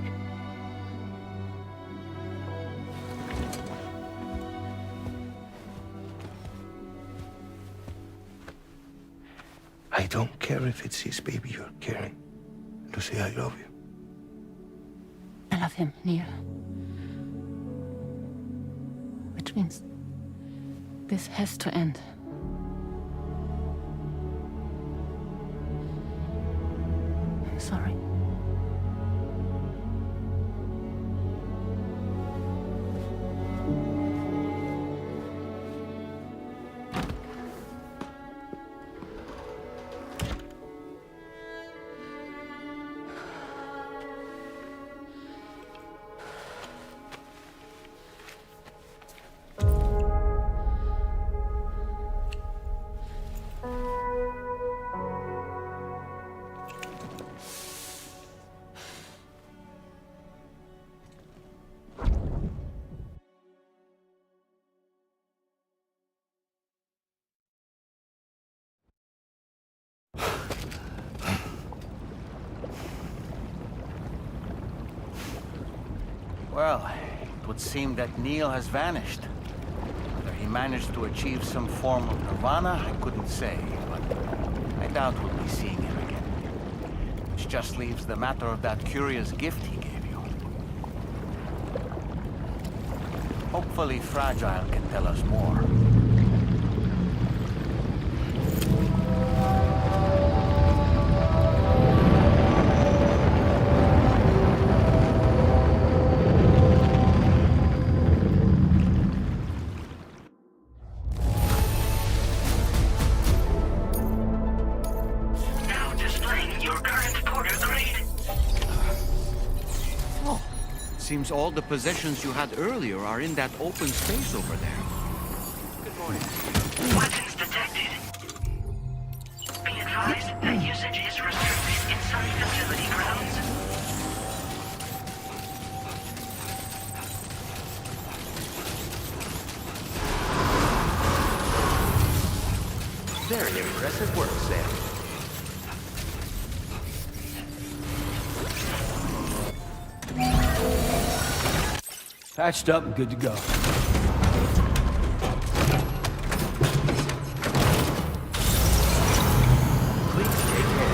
I don't care if it's his baby you're carrying. Lucy, I love you. I love him, Neil. Which means this has to end. I'm sorry. Well, it would seem that Neil has vanished. Whether he managed to achieve some form of nirvana, I couldn't say, but I doubt we'll be seeing him again. Which just leaves the matter of that curious gift he gave you. Hopefully Fragile can tell us more. Seems all the possessions you had earlier are in that open space over there. Good morning. Weapons detected. Be advised that usage is restricted inside facility grounds. Very impressive work, Sam. Patched up and good to go. Please take care.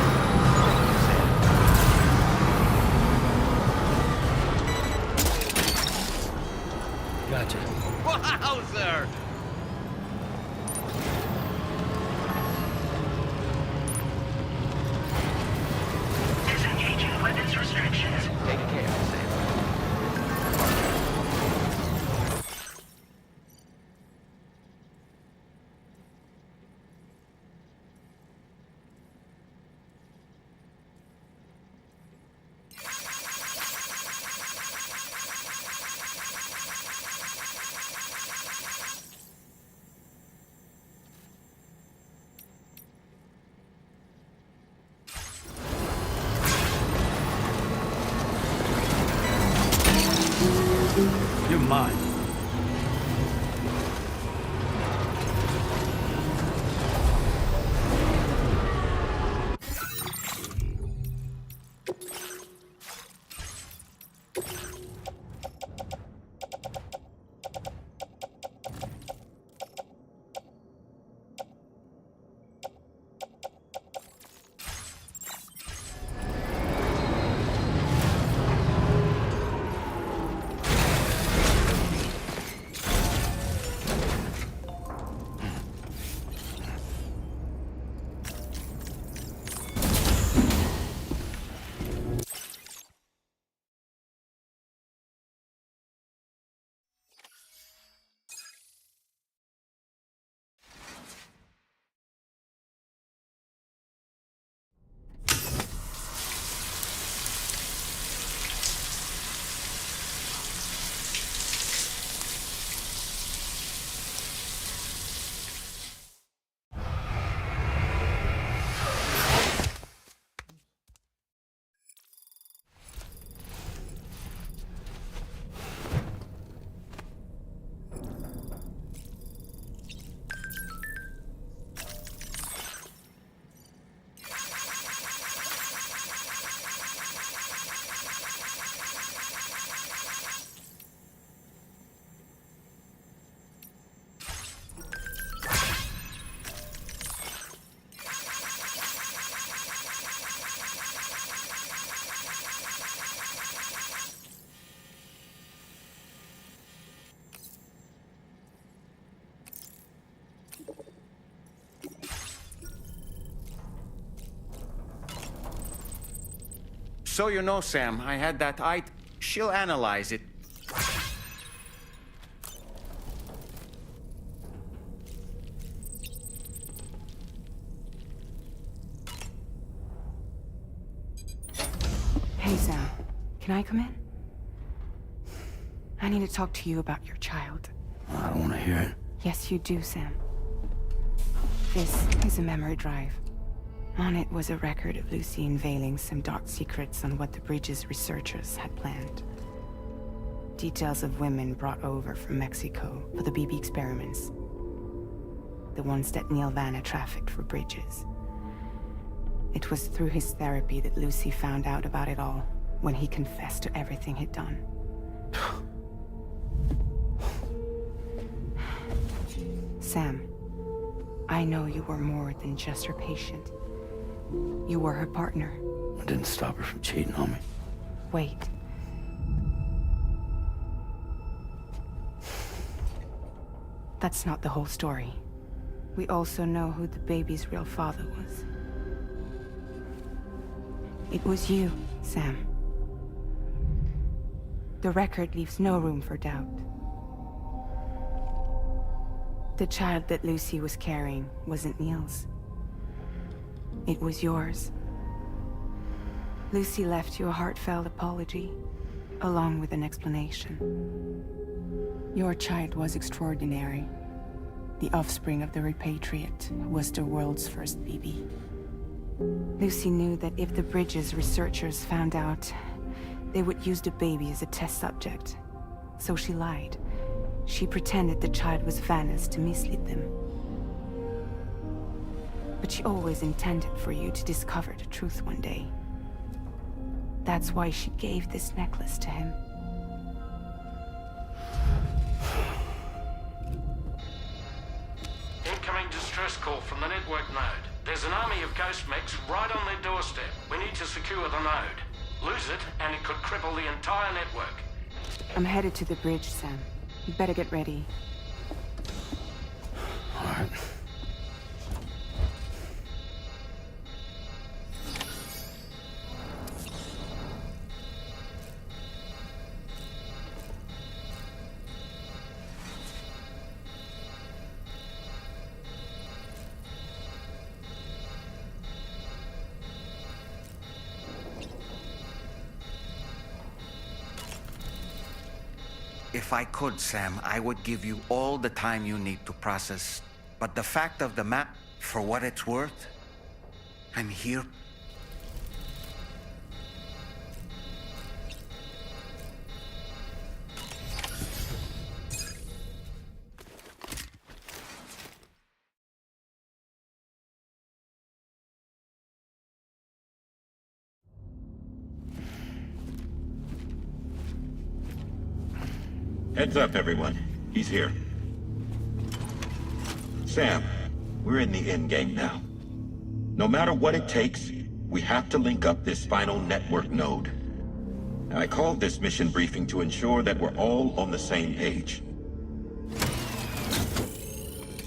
Gotcha. Wowzer! Disengaging weapons restrictions. Take care, Sam. You're mine. So you know, Sam, I had that she'll analyze it. Hey, Sam. Can I come in? I need to talk to you about your child. I don't want to hear it. Yes, you do, Sam. This is a memory drive. On it was a record of Lucy unveiling some dark secrets on what the Bridges researchers had planned. Details of women brought over from Mexico for the BB experiments. The ones that Neil Vanna trafficked for Bridges. It was through his therapy that Lucy found out about it all when he confessed to everything he'd done. Sam, I know you were more than just her patient. You were her partner. I didn't stop her from cheating on me. Wait. That's not the whole story. We also know who the baby's real father was. It was you, Sam. The record leaves no room for doubt. The child that Lucy was carrying wasn't Neil's. It was yours. Lucy left you a heartfelt apology, along with an explanation. Your child was extraordinary. The offspring of the repatriate who was the world's first baby. Lucy knew that if the Bridges researchers found out, they would use the baby as a test subject. So she lied. She pretended the child was Vanna's to mislead them. But she always intended for you to discover the truth one day. That's why she gave this necklace to him. Incoming distress call from the network node. There's an army of ghost mechs right on their doorstep. We need to secure the node. Lose it, and it could cripple the entire network. I'm headed to the bridge, Sam. You better get ready. All right. If I could, Sam, I would give you all the time you need to process. But the fact of the map, for what it's worth, I'm here. Heads up, everyone. He's here. Sam, we're in the endgame now. No matter what it takes, we have to link up this final network node. I called this mission briefing to ensure that we're all on the same page.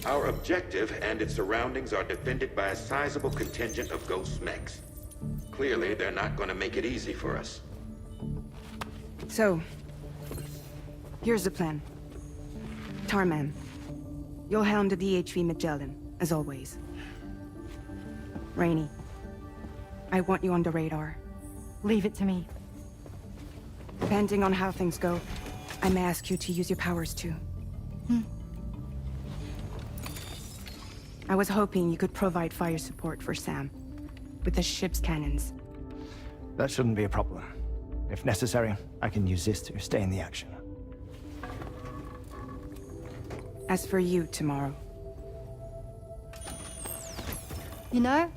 Our objective and its surroundings are defended by a sizable contingent of ghost mechs. Clearly, they're not going to make it easy for us. So, here's the plan. Tarman, you'll helm the DHV Magellan, as always. Rainey, I want you on the radar. Leave it to me. Depending on how things go, I may ask you to use your powers too. I was hoping you could provide fire support for Sam, with the ship's cannons. That shouldn't be a problem. If necessary, I can use this to stay in the action. As for you, tomorrow. You know,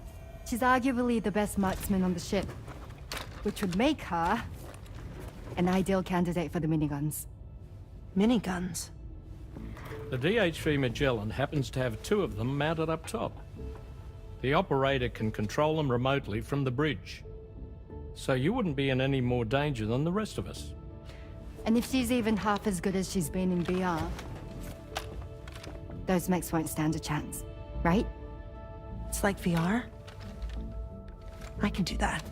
she's arguably the best marksman on the ship, which would make her an ideal candidate for the miniguns. Miniguns? The DHV Magellan happens to have 2 of them mounted up top. The operator can control them remotely from the bridge. So you wouldn't be in any more danger than the rest of us. And if she's even half as good as she's been in VR, those mechs won't stand a chance, right? It's like VR? I can do that.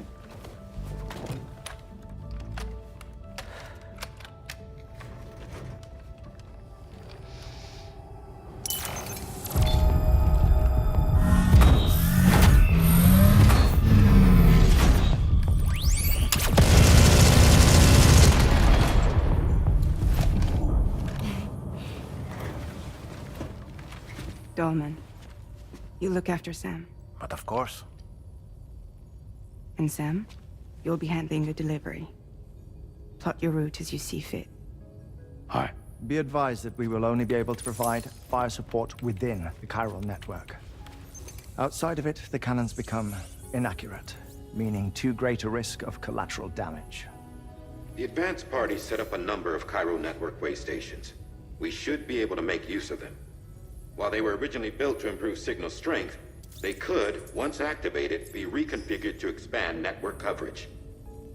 Dolman, you look after Sam. But of course. And Sam, you'll be handling the delivery. Plot your route as you see fit. All right. Be advised that we will only be able to provide fire support within the chiral network. Outside of it, the cannons become inaccurate, meaning too great a risk of collateral damage. The advanced party set up a number of Cairo network way stations. We should be able to make use of them. While they were originally built to improve signal strength, they could, once activated, be reconfigured to expand network coverage.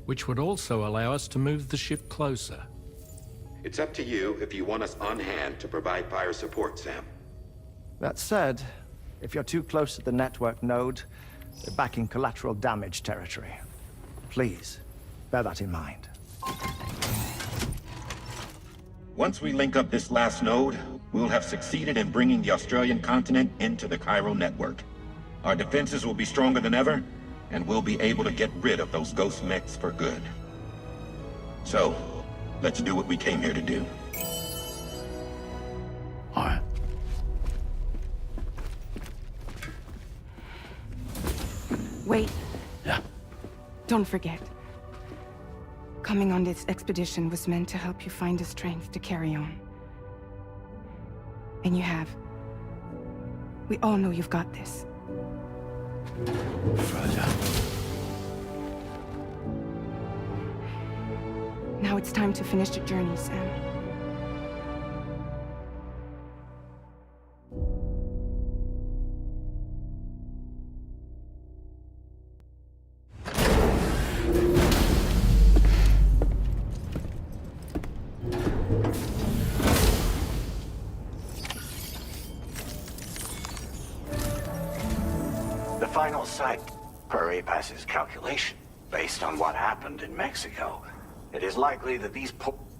Which would also allow us to move the ship closer. It's up to you if you want us on hand to provide fire support, Sam. That said, if you're too close to the network node, you're back in collateral damage territory. Please, bear that in mind. Once we link up this last node, we'll have succeeded in bringing the Australian continent into the Cairo network. Our defenses will be stronger than ever, and we'll be able to get rid of those ghost mechs for good. So, let's do what we came here to do. All right. Wait. Yeah. Don't forget. Coming on this expedition was meant to help you find the strength to carry on. And you have. We all know you've got this. Fragile. Now it's time to finish the journey, Sam. The final site, per APAS's calculation, based on what happened in Mexico, it is likely that these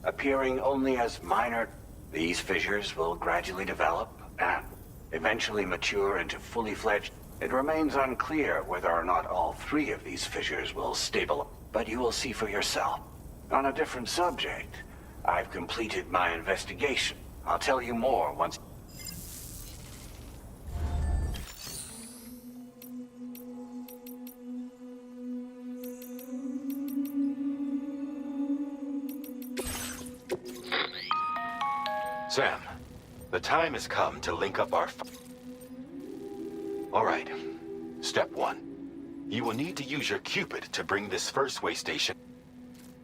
appearing only as minor, these fissures will gradually develop and eventually mature into fully fledged. It remains unclear whether or not all three of these fissures will stabilize, but you will see for yourself. On a different subject, I've completed my investigation. I'll tell you more once. Sam, the time has come to link up our... All right. Step 1. You will need to use your Cupid to bring this first way station.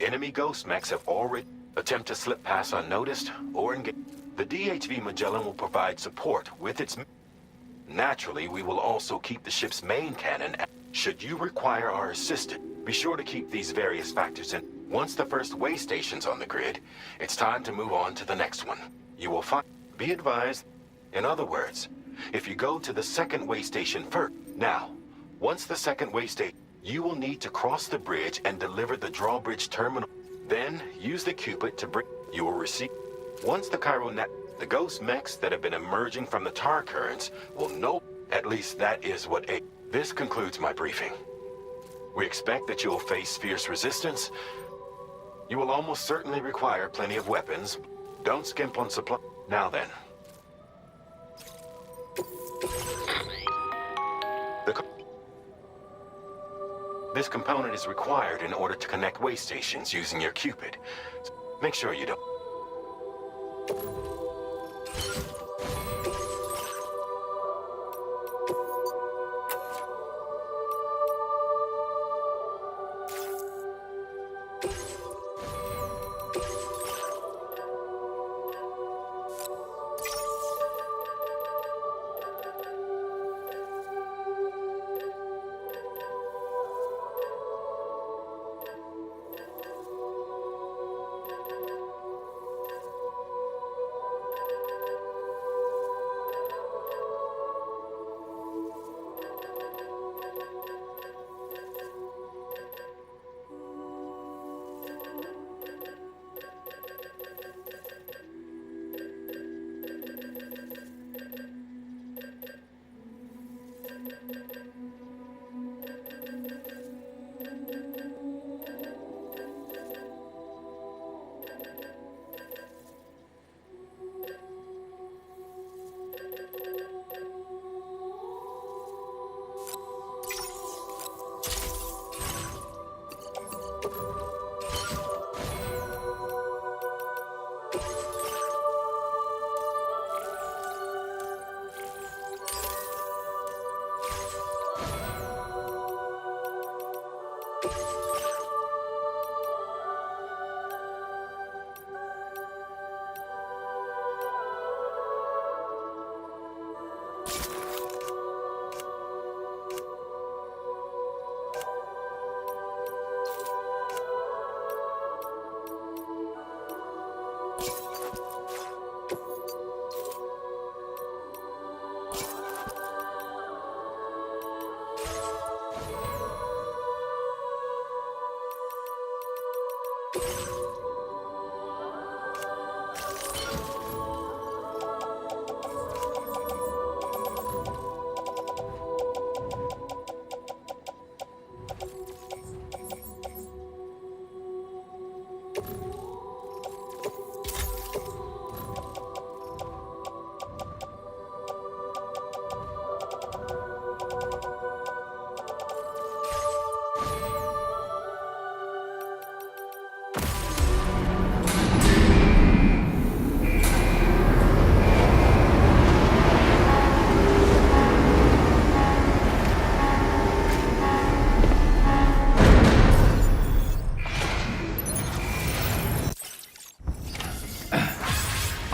Enemy ghost mechs have already attempted to slip past unnoticed or engage. The DHV Magellan will provide support with its... Naturally, we will also keep the ship's main cannon. Should you require our assistance, be sure to keep these various factors in. Once the first way station's on the grid, it's time to move on to the next one. You will find... Be advised. In other words, if you go to the second way station first... Now, once the second way station, you will need to cross the bridge and deliver the drawbridge terminal. Then, use the Cupid to bring... You will receive... Once the Cairo net... The ghost mechs that have been emerging from the tar currents will know... At least that is what a... This concludes my briefing. We expect that you will face fierce resistance. You will almost certainly require plenty of weapons. Don't skimp on supply. Now then. This component is required in order to connect way stations using your Cupid. So make sure you don't...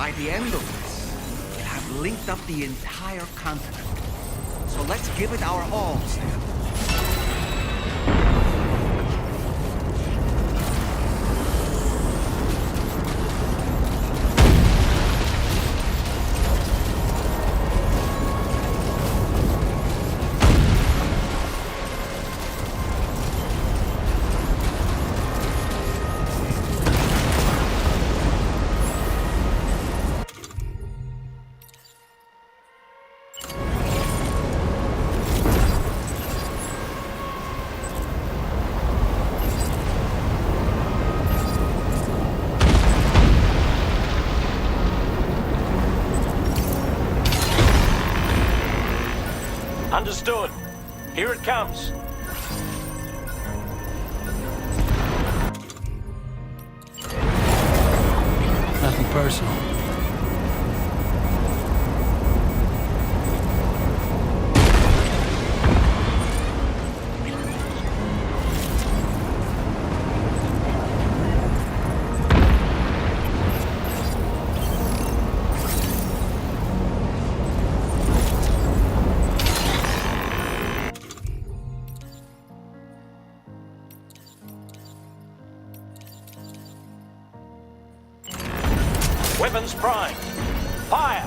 By the end of this, we'll have linked up the entire continent. So let's give it our all, Sam. Understood. Here it comes. Nothing personal. Weapons prime. Fire!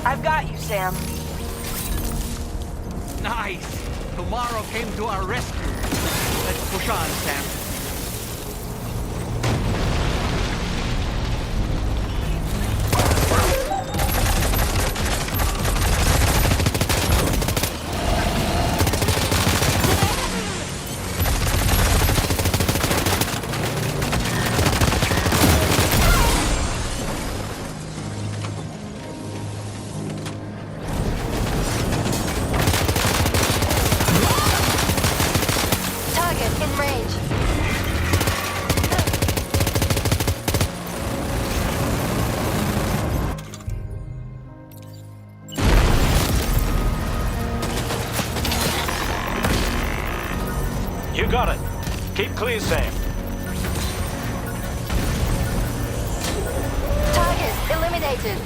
I've got you, Sam. Nice! Tomorrow came to our rescue. Let's push on, Sam. Target in range. You got it. Keep clear, Sam. Target eliminated.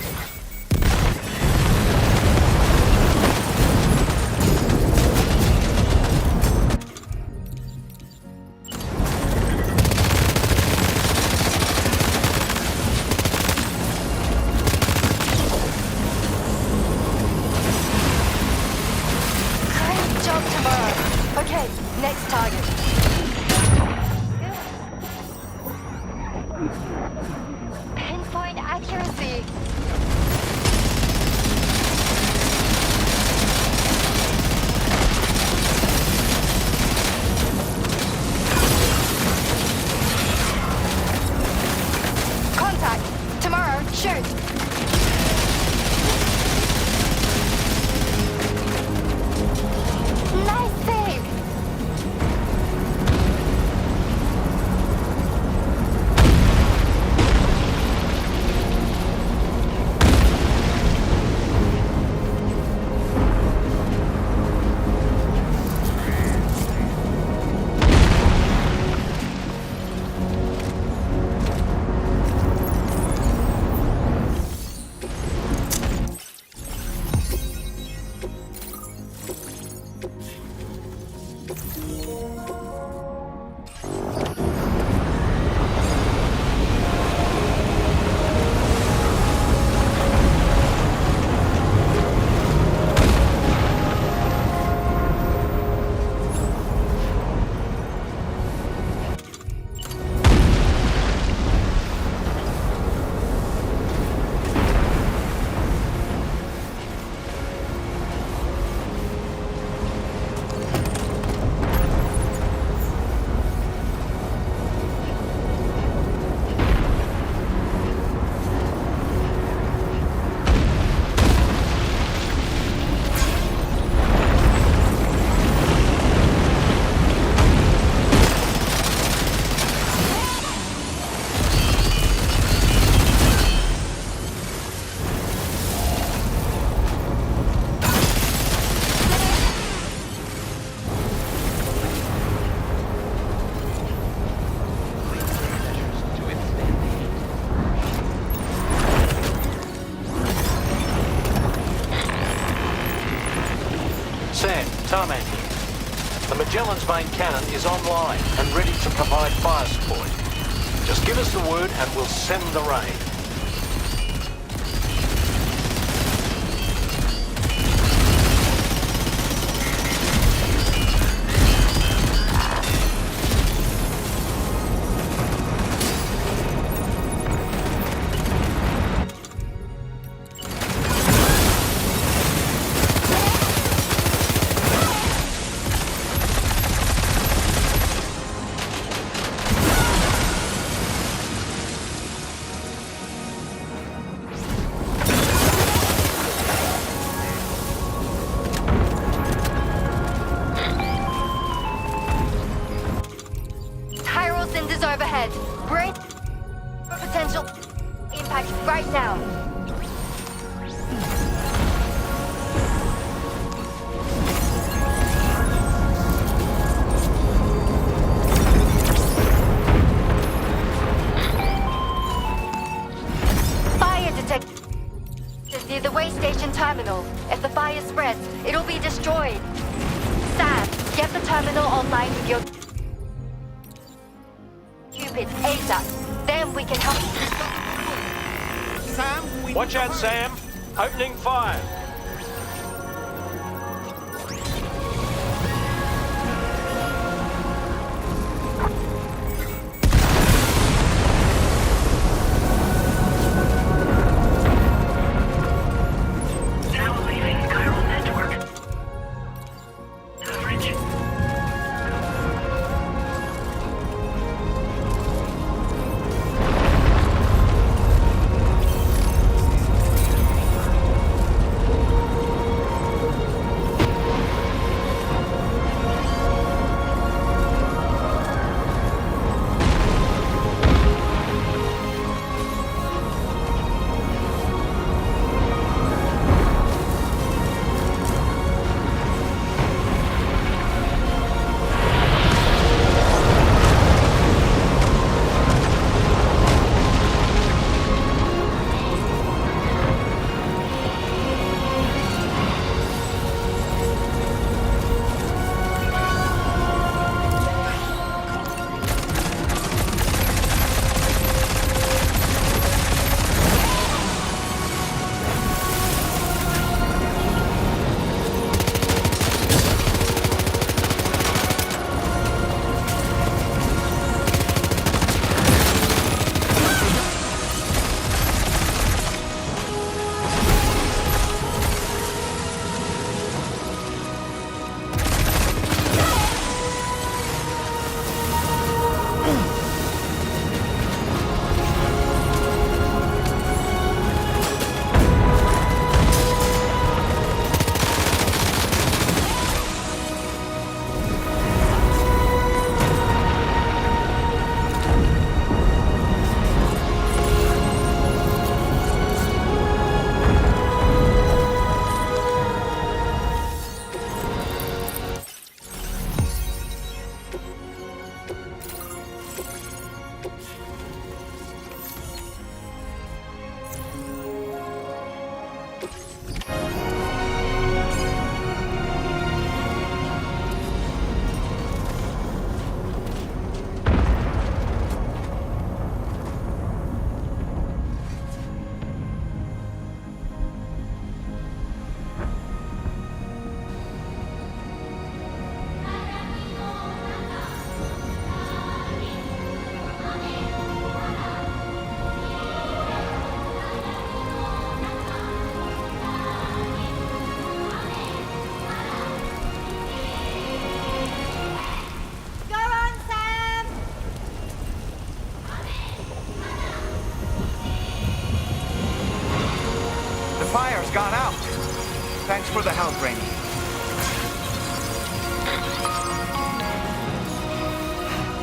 Great job tomorrow. Okay, next target. Pinpoint accuracy. Contact. Tomorrow, shoot. Nice save. Sam, Tarman here. The Magellan's main cannon is online and ready to provide fire support. Just give us the word and we'll send the rain. Overhead. Brace for potential impact right now. Fire detected near the way station terminal. If the fire spreads, it'll be destroyed. Sam, get the terminal online with your Cupid ASAP. Then we can help. Sam, watch out, Sam. Opening fire. Now leaving chiral network. Coverage. Fire's gone out. Thanks for the help, Rainey.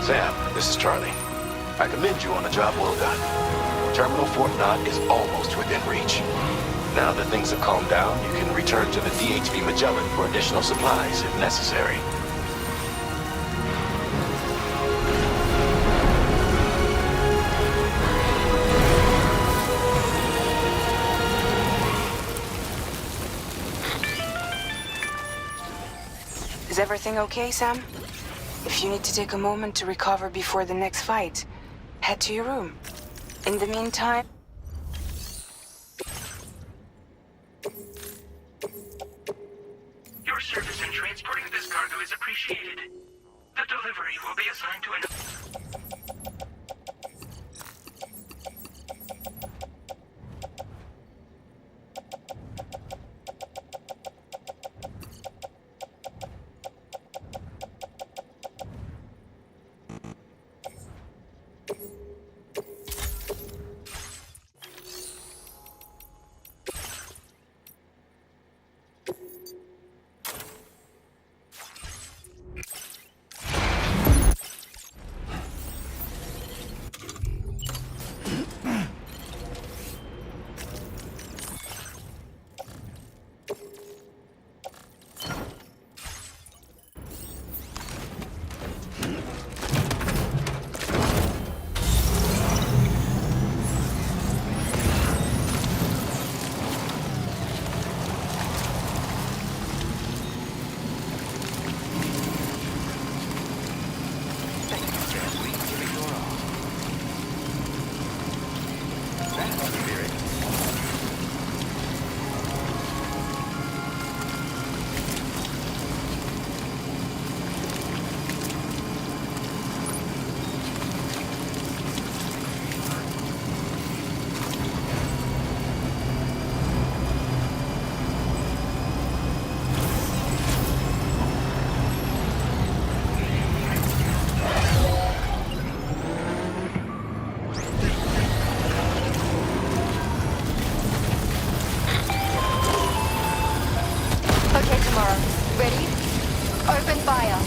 Sam, this is Charlie. I commend you on a job well done. Terminal Fort Knott is almost within reach. Now that things have calmed down, you can return to the DHV Magellan for additional supplies if necessary. Is everything okay, Sam? If you need to take a moment to recover before the next fight, head to your room. In the meantime... Your service in transporting this cargo is appreciated. The delivery will be assigned to an... Okay, tomorrow. Ready? Open fire.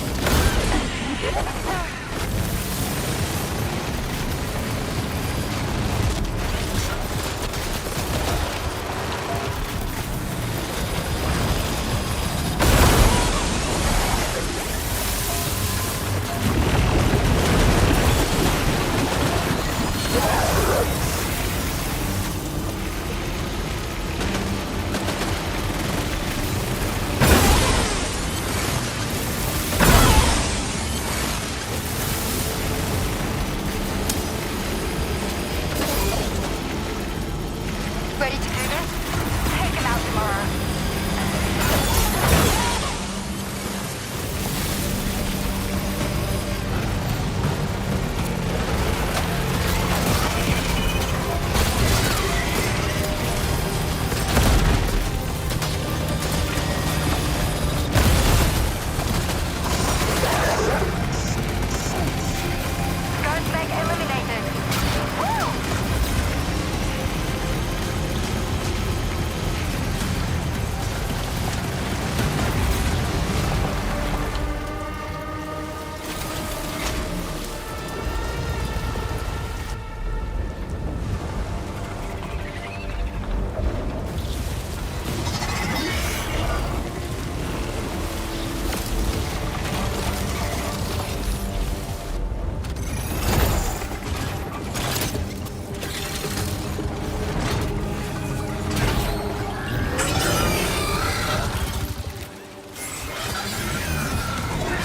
Ready to do this? Take him out tomorrow. Guards bank eliminated. Woo!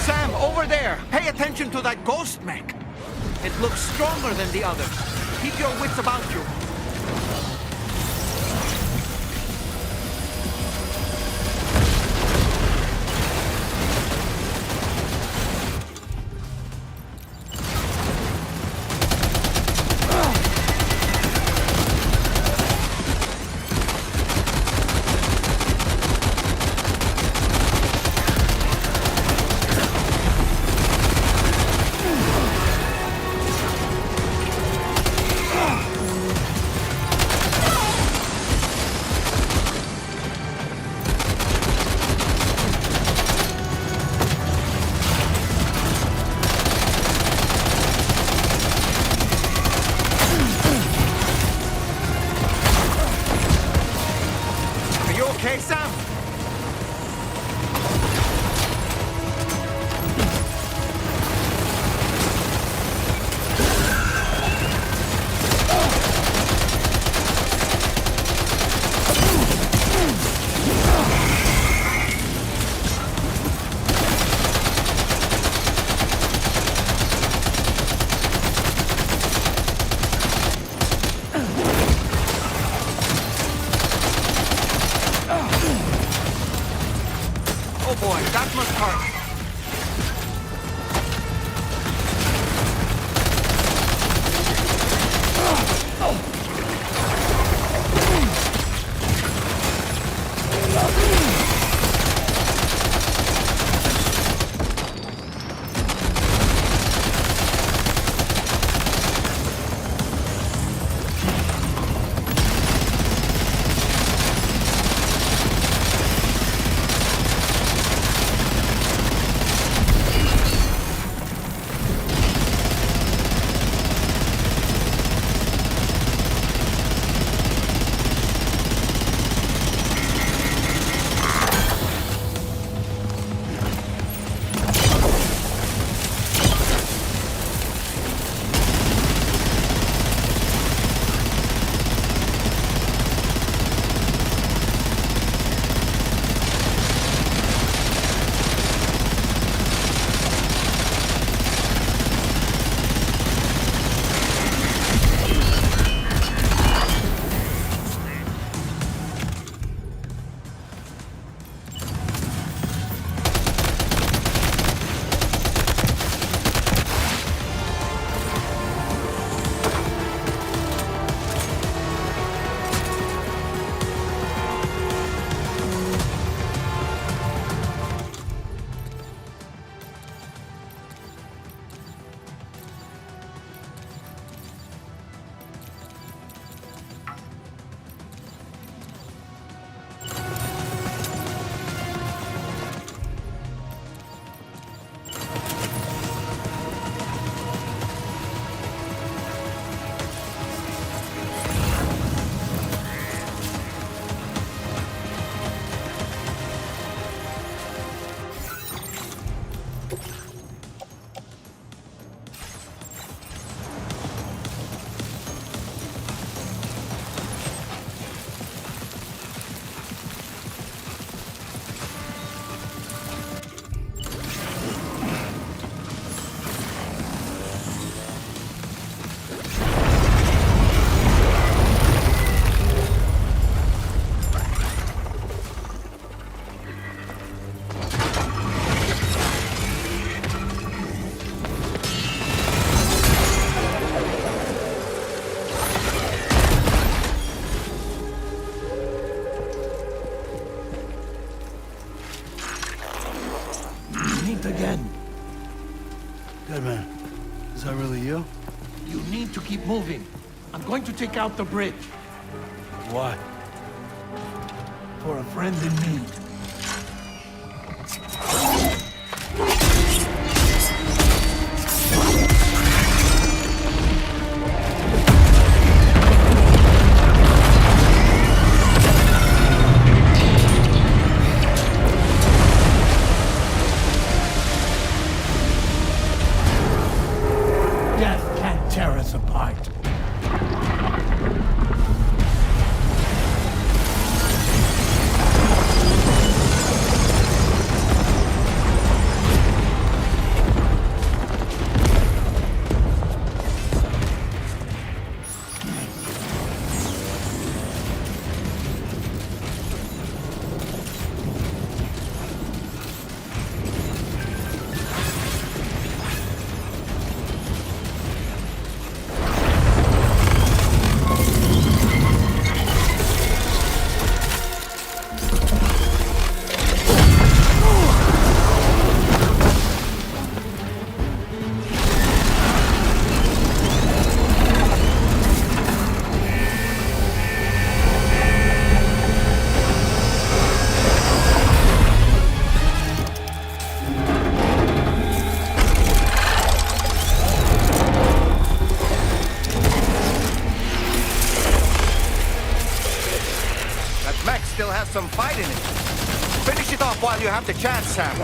Sam, over there! Pay attention to that ghost mech! It looks stronger than the others. Keep your wits about you. Oh boy, that must hurt. Again. Deadman, is that really you? You need to keep moving. I'm going to take out the bridge. Why? For a friend in need. Death can't tear us apart. Still has some fight in it. Finish it off while you have the chance, Sam.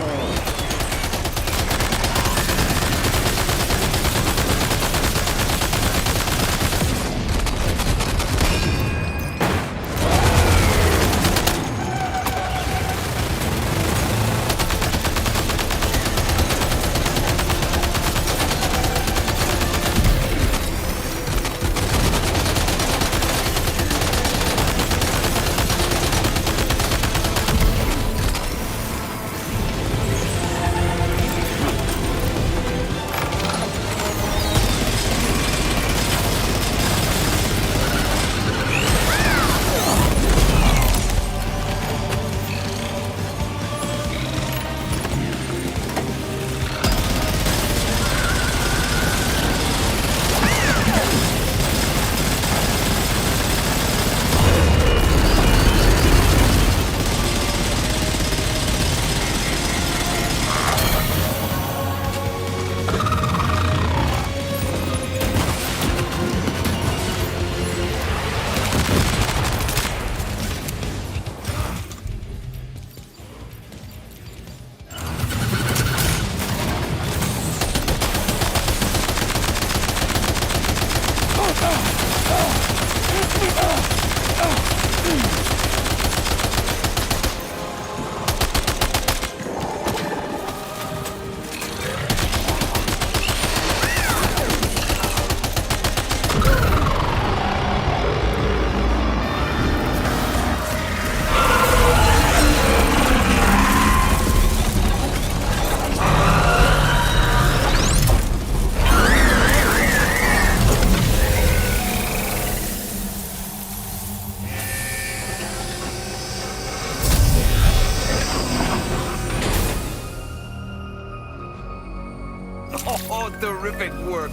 Oh, terrific work.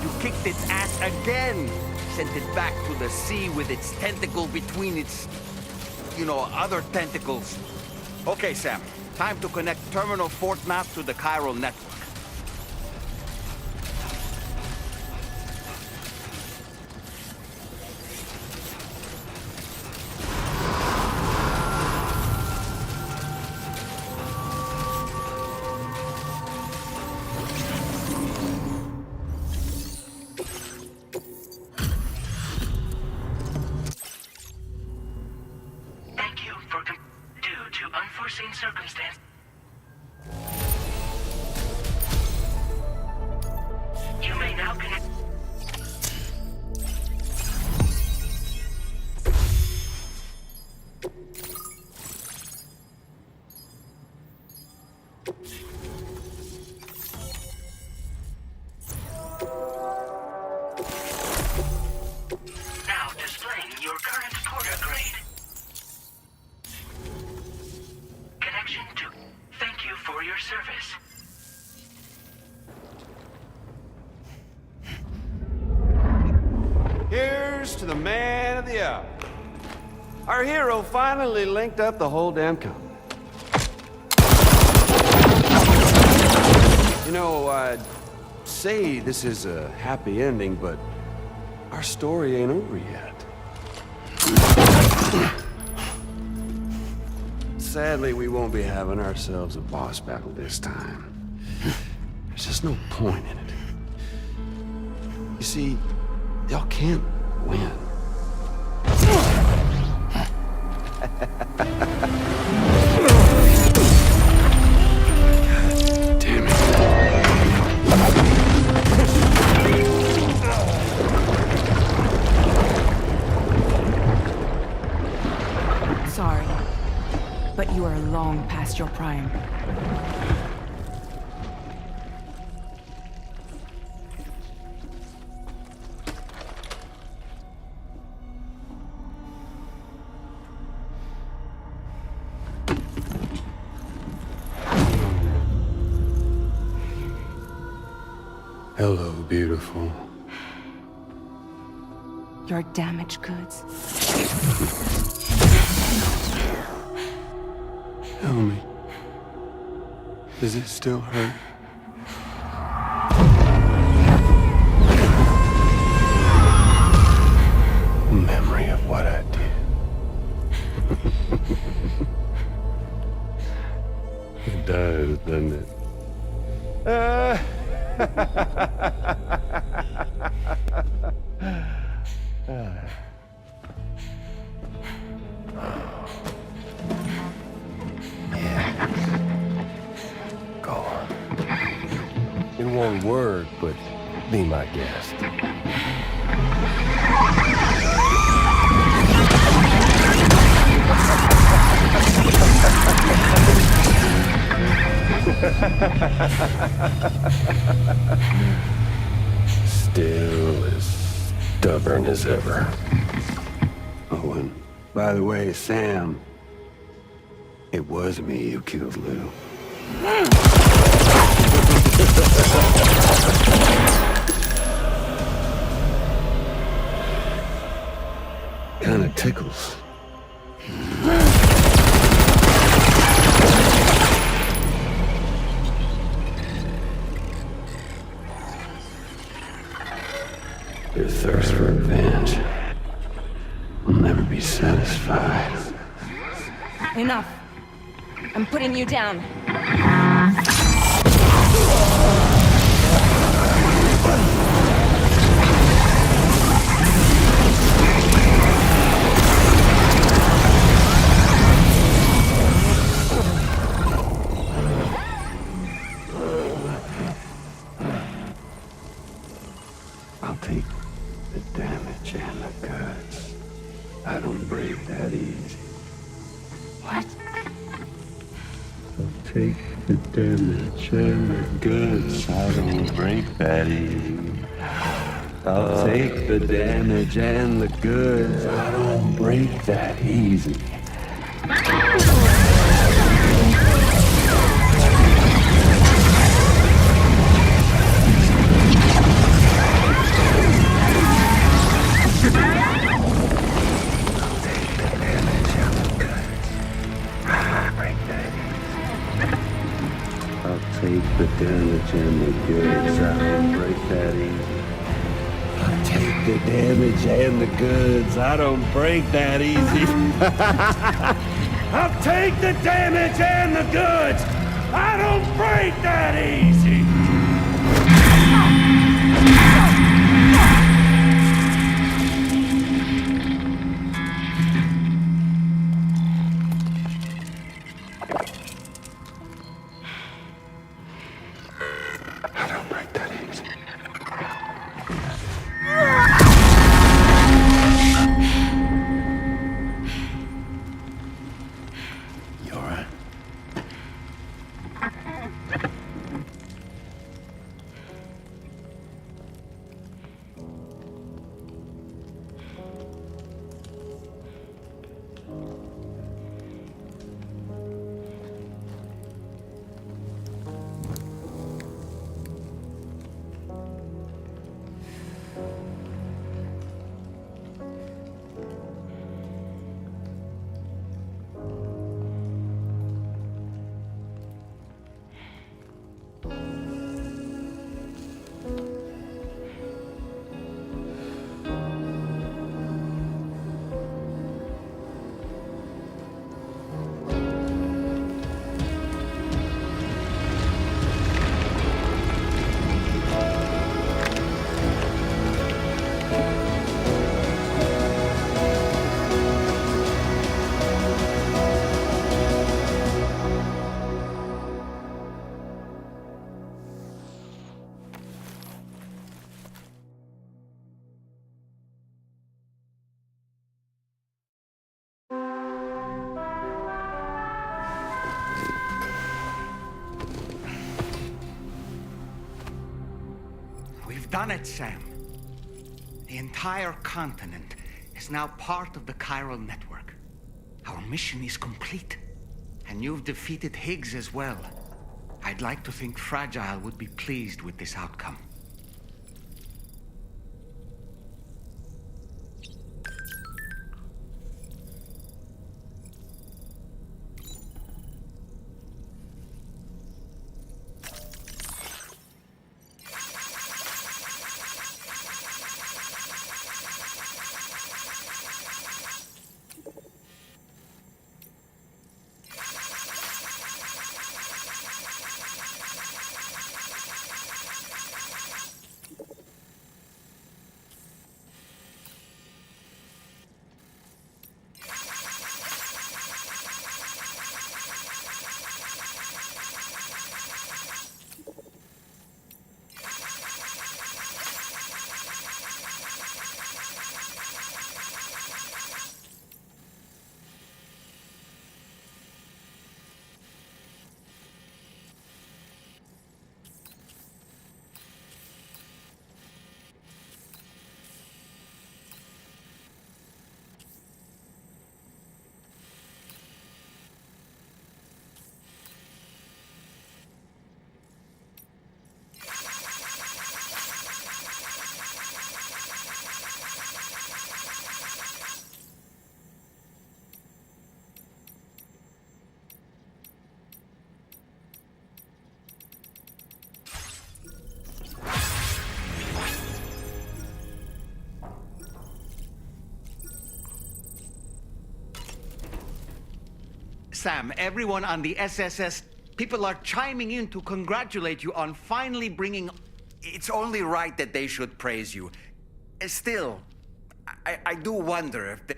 You kicked its ass again. Sent it back to the sea with its tentacle between its, other tentacles. Okay, Sam. Time to connect Terminal Fort Map to the chiral network. Due to unforeseen circumstances. You may now connect. Now displaying your current porter grade. Connection to. Thank you for your service. Here's to the man of the hour. Our hero finally linked up the whole damn company. I'd say this is a happy ending, but our story ain't over yet. Sadly, we won't be having ourselves a boss battle this time. There's just no point in it. You see, y'all can't win. Damn it. Sorry, but you are long past your prime. Hello, beautiful. Your damaged goods. Tell me, does it still hurt? Memory of what I did. It does, doesn't it? Go on. In one word, but be my guest. Still as stubborn as ever. Oh, and by the way, Sam, it was me who killed Lou. Kinda tickles. Your thirst for revenge will never be satisfied. Enough. I'm putting you down. I'll take the damage and the goods. I don't break that easy. What? I'll take the damage and the goods. I don't break that easy. I'll take the damage and the goods. I don't break that easy. take the damage and the goods. I don't break that easy. I'll take the damage and the goods. I don't break that easy. I'll take the damage and the goods. I don't break that easy. You all right? We've done it, Sam. The entire continent is now part of the chiral network. Our mission is complete. And you've defeated Higgs as well. I'd like to think Fragile would be pleased with this outcome. Sam, everyone on the SSS, people are chiming in to congratulate you on finally bringing... It's only right that they should praise you. Still, I do wonder if they...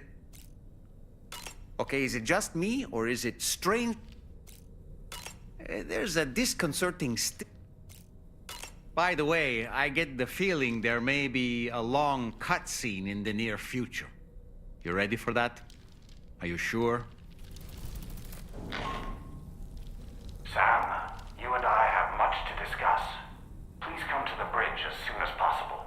Okay, is it just me, or is it strange? There's a disconcerting By the way, I get the feeling there may be a long cutscene in the near future. You ready for that? Are you sure? Sam, you and I have much to discuss. Please come to the bridge as soon as possible.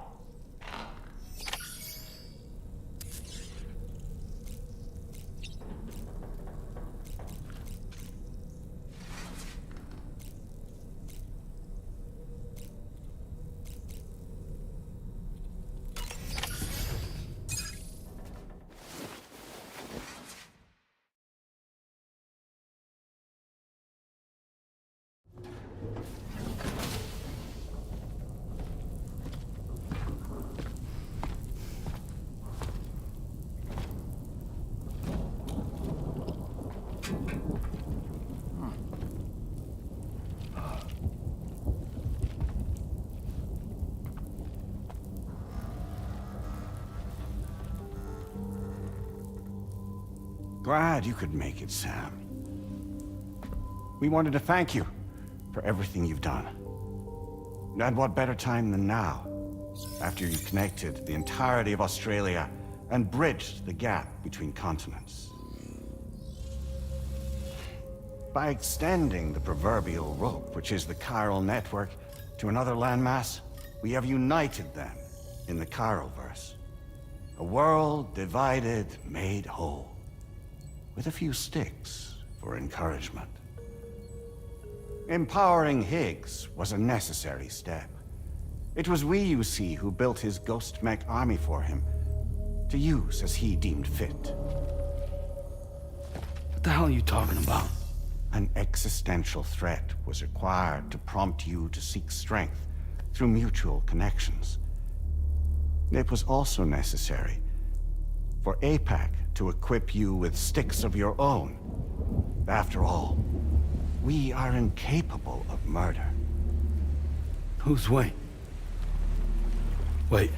Glad you could make it, Sam. We wanted to thank you for everything you've done. And what better time than now, after you connected the entirety of Australia and bridged the gap between continents. By extending the proverbial rope, which is the chiral network, to another landmass, we have united them in the Chiralverse. A world divided, made whole, with a few sticks for encouragement. Empowering Higgs was a necessary step. It was we, you see, who built his ghost mech army for him, to use as he deemed fit. What the hell are you talking about? An existential threat was required to prompt you to seek strength through mutual connections. It was also necessary for APAC to equip you with sticks of your own. After all, we are incapable of murder. Who's we? Wait.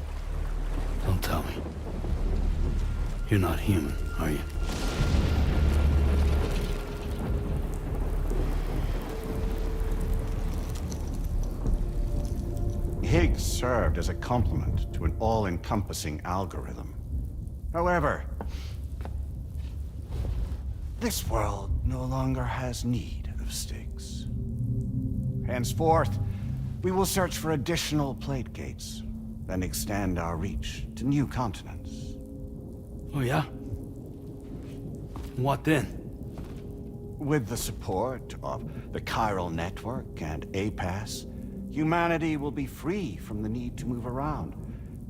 Don't tell me. You're not human, are you? Higgs served as a complement to an all-encompassing algorithm. However, this world no longer has need of sticks. Henceforth, we will search for additional plate gates, then extend our reach to new continents. Oh yeah? What then? With the support of the chiral network and APAS, humanity will be free from the need to move around,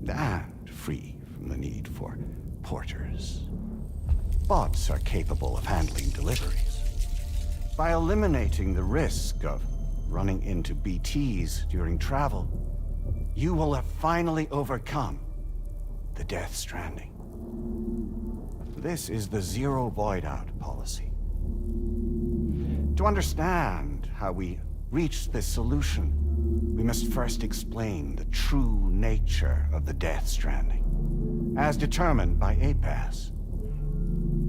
and free from the need for porters. Bots are capable of handling deliveries. By eliminating the risk of running into BTs during travel, you will have finally overcome the Death Stranding. This is the Zero Void Out policy. To understand how we reached this solution, we must first explain the true nature of the Death Stranding, as determined by APAS.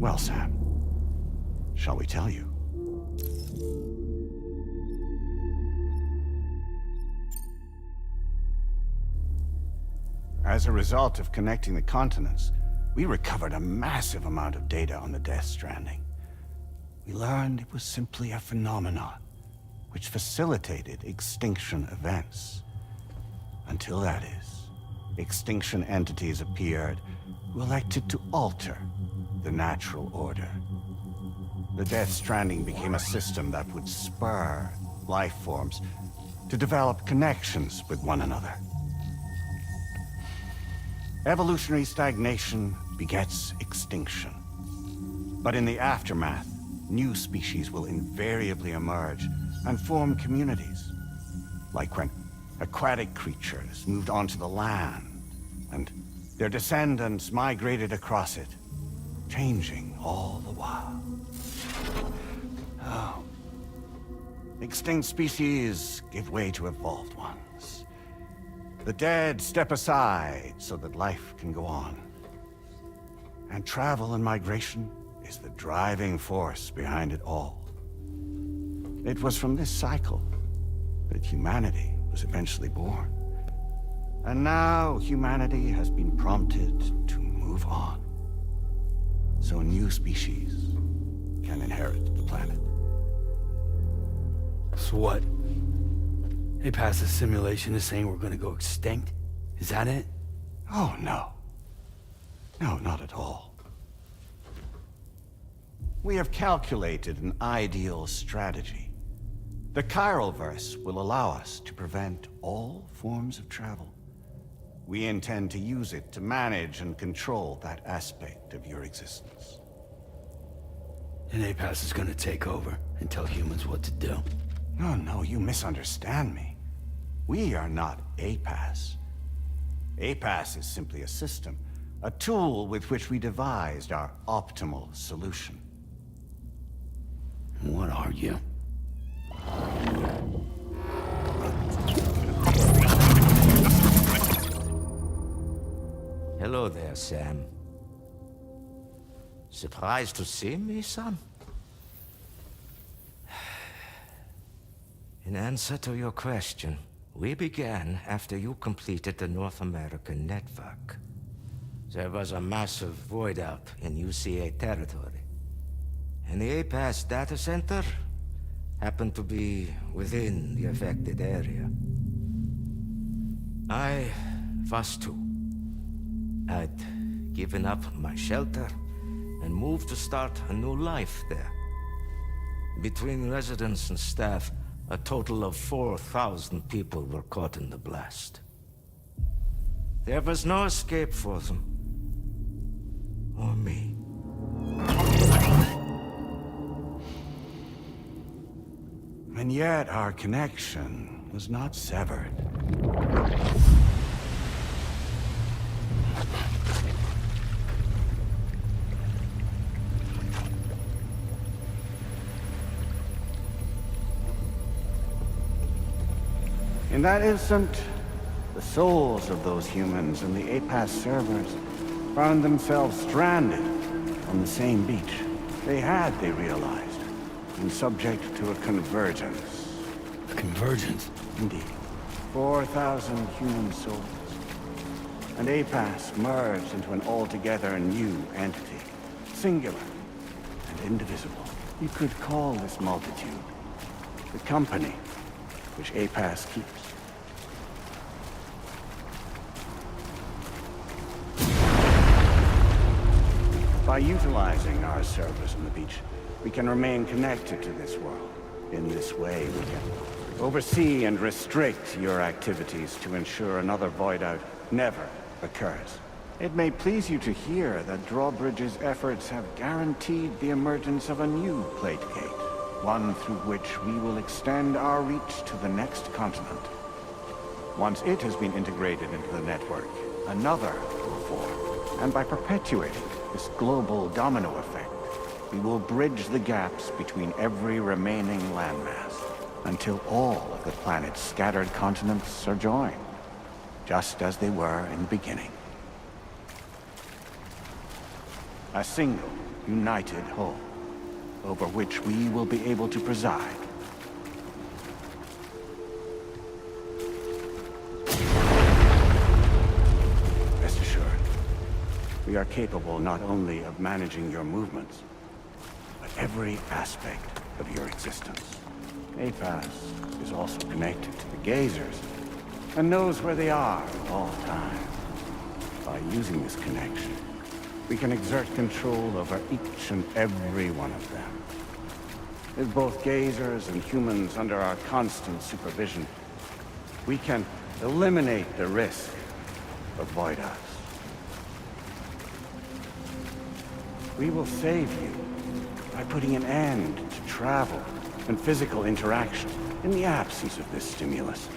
Well, Sam, shall we tell you? As a result of connecting the continents, we recovered a massive amount of data on the Death Stranding. We learned it was simply a phenomenon which facilitated extinction events. Until that is, extinction entities appeared who elected to alter the natural order. The Death Stranding became a system that would spur life forms to develop connections with one another. Evolutionary stagnation begets extinction. But in the aftermath, new species will invariably emerge and form communities. Like when aquatic creatures moved onto the land, and their descendants migrated across it, changing all the while. Oh. Extinct species give way to evolved ones. The dead step aside so that life can go on. And travel and migration is the driving force behind it all. It was from this cycle that humanity was eventually born. And now humanity has been prompted to move on, so new species can inherit the planet. So what? APAS' simulation is saying we're gonna go extinct? Is that it? Oh, no. No, not at all. We have calculated an ideal strategy. The Chiralverse will allow us to prevent all forms of travel. We intend to use it to manage and control that aspect of your existence. And APAS is gonna take over and tell humans what to do. No, you misunderstand me. We are not APAS. APAS is simply a system, a tool with which we devised our optimal solution. What are you? Hello there, Sam. Surprised to see me, son? In answer to your question, we began after you completed the North American network. There was a massive void out in UCA territory. And the APAS data center happened to be within the affected area. I was too. I'd given up my shelter and moved to start a new life there. Between residents and staff, a total of 4,000 people were caught in the blast. There was no escape for them. Or me. And yet our connection was not severed. In that instant, the souls of those humans in the APAS servers found themselves stranded on the same beach. They realized, been subject to a convergence. A convergence? Indeed. 4,000 human souls. And APAS merged into an altogether new entity. Singular and indivisible. You could call this multitude the company which APAS keeps. By utilizing our servers on the beach, we can remain connected to this world. In this way, we can oversee and restrict your activities to ensure another void out never occurs. It may please you to hear that Drawbridge's efforts have guaranteed the emergence of a new plate gate, one through which we will extend our reach to the next continent. Once it has been integrated into the network, another will form, and by perpetuating this global domino effect, we will bridge the gaps between every remaining landmass until all of the planet's scattered continents are joined, just as they were in the beginning. A single, united whole, over which we will be able to preside. Rest assured, we are capable not only of managing your movements, but every aspect of your existence. APAS is also connected to the Gazers, and knows where they are at all times. By using this connection, we can exert control over each and every one of them. With both Gazers and humans under our constant supervision, we can eliminate the risk of void outs. We will save you by putting an end to travel and physical interaction. In the absence of this stimulus,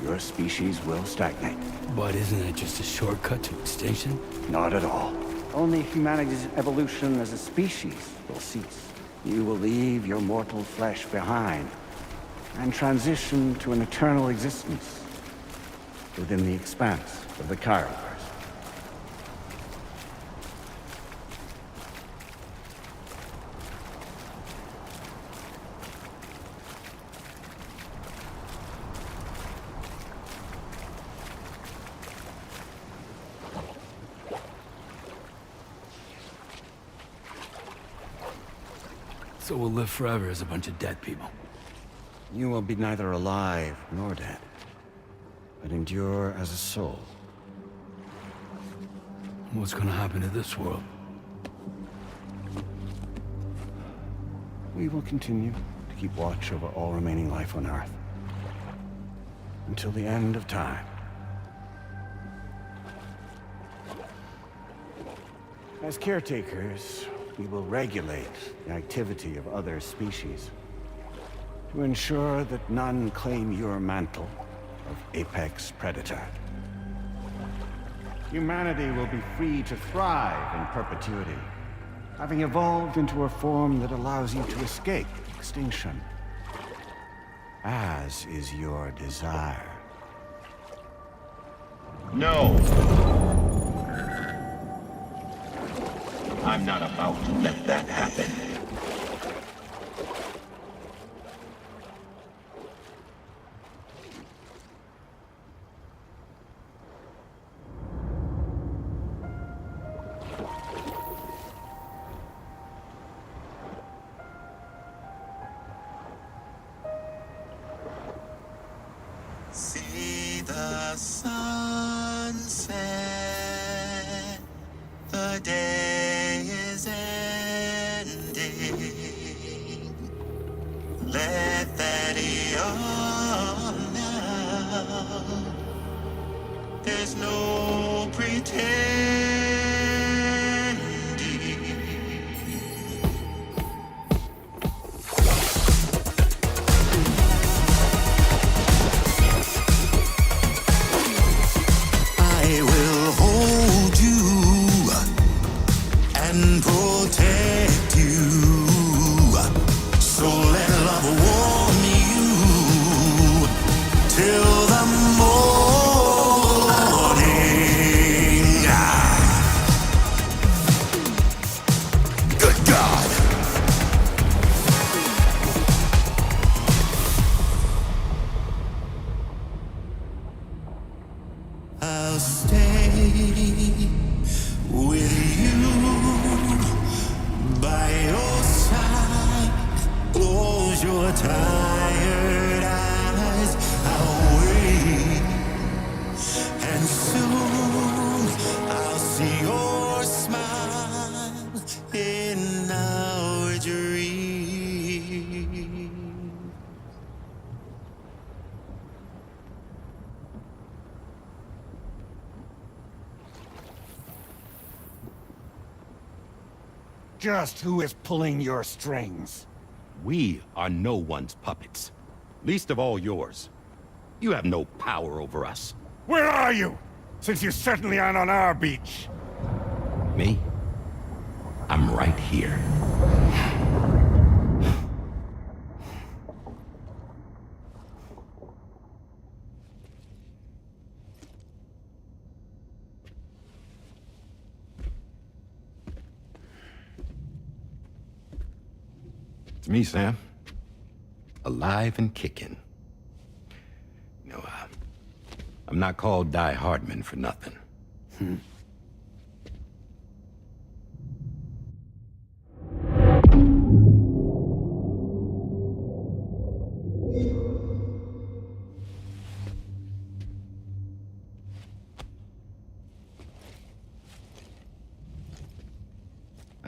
your species will stagnate. But isn't it just a shortcut to extinction? Not at all. Only humanity's evolution as a species will cease. You will leave your mortal flesh behind and transition to an eternal existence within the expanse of the Chiroverse. So we'll live forever as a bunch of dead people. You will be neither alive nor dead, but endure as a soul. What's gonna happen to this world? We will continue to keep watch over all remaining life on Earth until the end of time. As caretakers, we will regulate the activity of other species to ensure that none claim your mantle of apex predator. Humanity will be free to thrive in perpetuity, having evolved into a form that allows you to escape extinction, as is your desire. No! I'm not about to let that happen. See the sunset, the day is ending. Let that yawn now. There's no pretending. I will hold you and protect you. So let love warm you till the morning. Good God. I'll stay with you by your side. Close your tired eyes. I'll wait, and soon I'll see your smile in our dream. Just who is pulling your strings? We are no one's puppets. Least of all yours. You have no power over us. Where are you? Since you certainly aren't on our beach. Me? I'm right here. It's me, Sam. Alive and kicking. You know, I'm not called Die Hardman for nothing.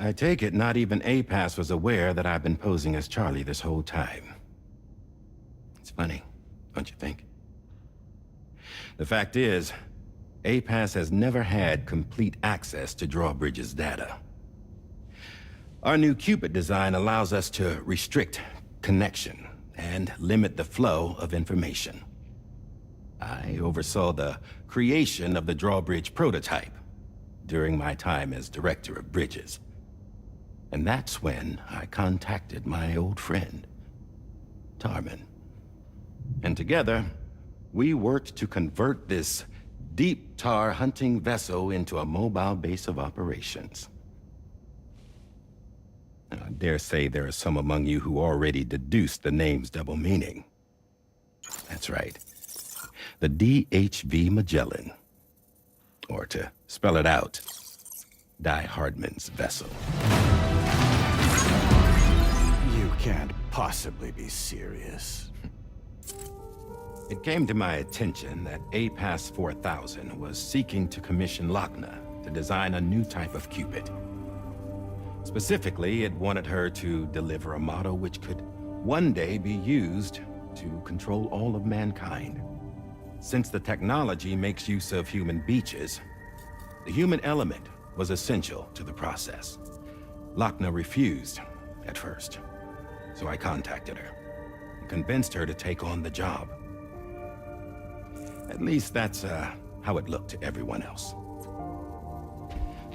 I take it not even APAS was aware that I've been posing as Charlie this whole time. It's funny, don't you think? The fact is, APAS has never had complete access to Drawbridge's data. Our new Cupid design allows us to restrict connection and limit the flow of information. I oversaw the creation of the Drawbridge prototype during my time as Director of Bridges. And that's when I contacted my old friend, Tarman. And together, we worked to convert this deep tar hunting vessel into a mobile base of operations. Now, I dare say there are some among you who already deduced the name's double meaning. That's right. The DHV Magellan. Or to spell it out, Die Hardman's vessel. You can't possibly be serious. It came to my attention that APAS 4000 was seeking to commission Lochna to design a new type of Cupid. Specifically, it wanted her to deliver a model which could one day be used to control all of mankind. Since the technology makes use of human beaches, the human element was essential to the process. Lochna refused at first, so I contacted her and convinced her to take on the job. At least that's how it looked to everyone else.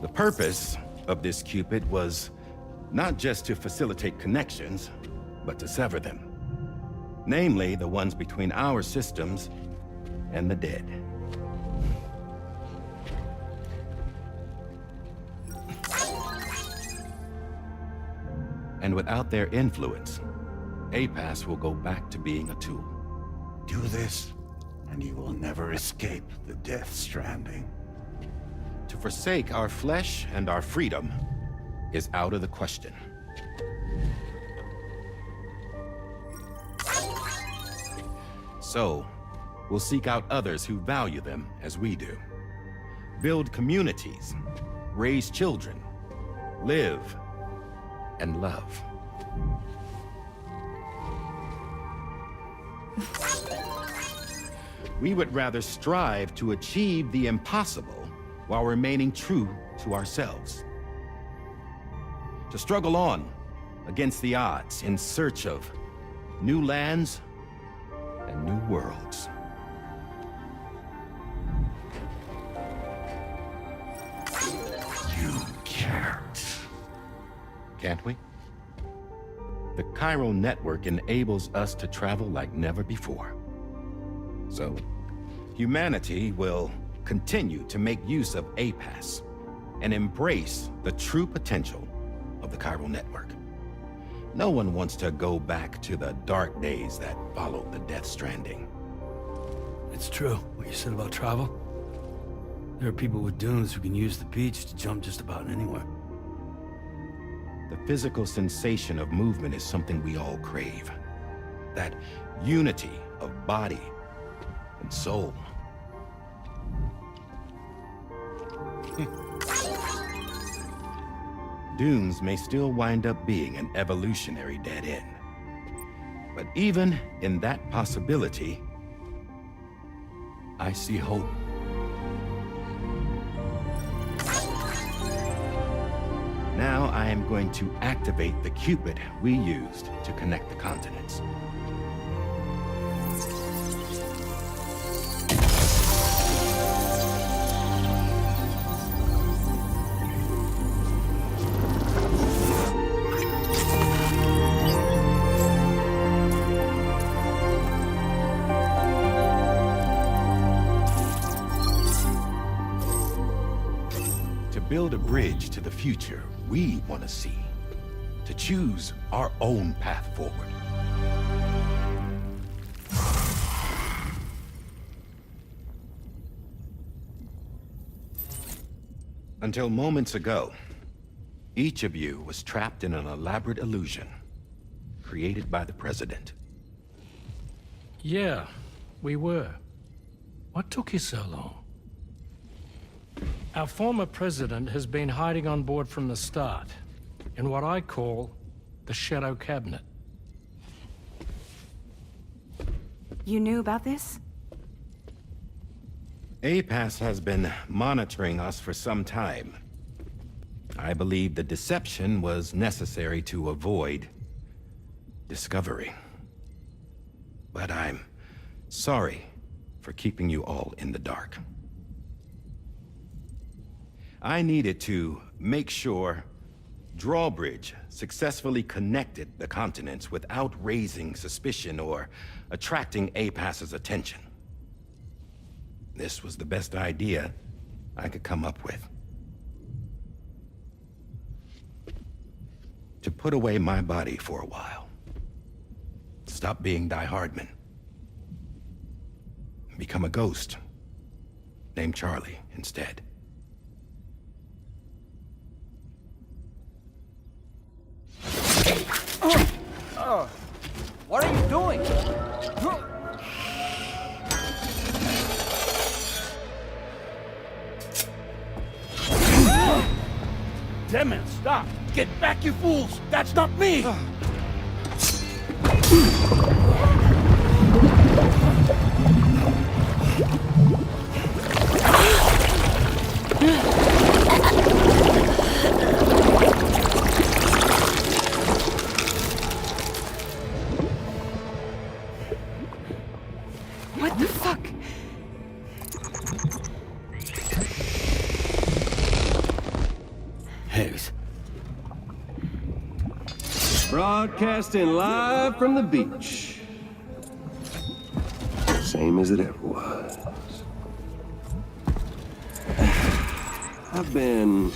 The purpose of this Cupid was not just to facilitate connections, but to sever them. Namely, the ones between our systems and the dead. And without their influence, APAS will go back to being a tool. Do this, and you will never escape the Death Stranding. To forsake our flesh and our freedom is out of the question. So, we'll seek out others who value them as we do. Build communities, raise children, live, and love. We would rather strive to achieve the impossible while remaining true to ourselves. To struggle on against the odds in search of new lands and new worlds. You can't. Can't we? The chiral network enables us to travel like never before. So, humanity will continue to make use of APAS and embrace the true potential of the chiral network. No one wants to go back to the dark days that followed the Death Stranding. It's true, what you said about travel. There are people with dunes who can use the beach to jump just about anywhere. The physical sensation of movement is something we all crave. That unity of body and soul. Dunes may still wind up being an evolutionary dead end. But even in that possibility, I see hope. Now I am going to activate the Cupid we used to connect the continents. To build a bridge to the future we want to see, to choose our own path forward. Until moments ago, each of you was trapped in an elaborate illusion created by the President. Yeah, we were. What took you so long? Our former president has been hiding on board from the start, in what I call the Shadow Cabinet. You knew about this? APAS has been monitoring us for some time. I believe the deception was necessary to avoid discovery. But I'm sorry for keeping you all in the dark. I needed to make sure Drawbridge successfully connected the continents without raising suspicion or attracting APAS's attention. This was the best idea I could come up with. To put away my body for a while. Stop being Die Hardman. Become a ghost. Named Charlie instead. What are you doing? Damn it, stop! Get back, you fools! That's not me! What the fuck? Higgs. Broadcasting live from the beach. Same as it ever was. I've been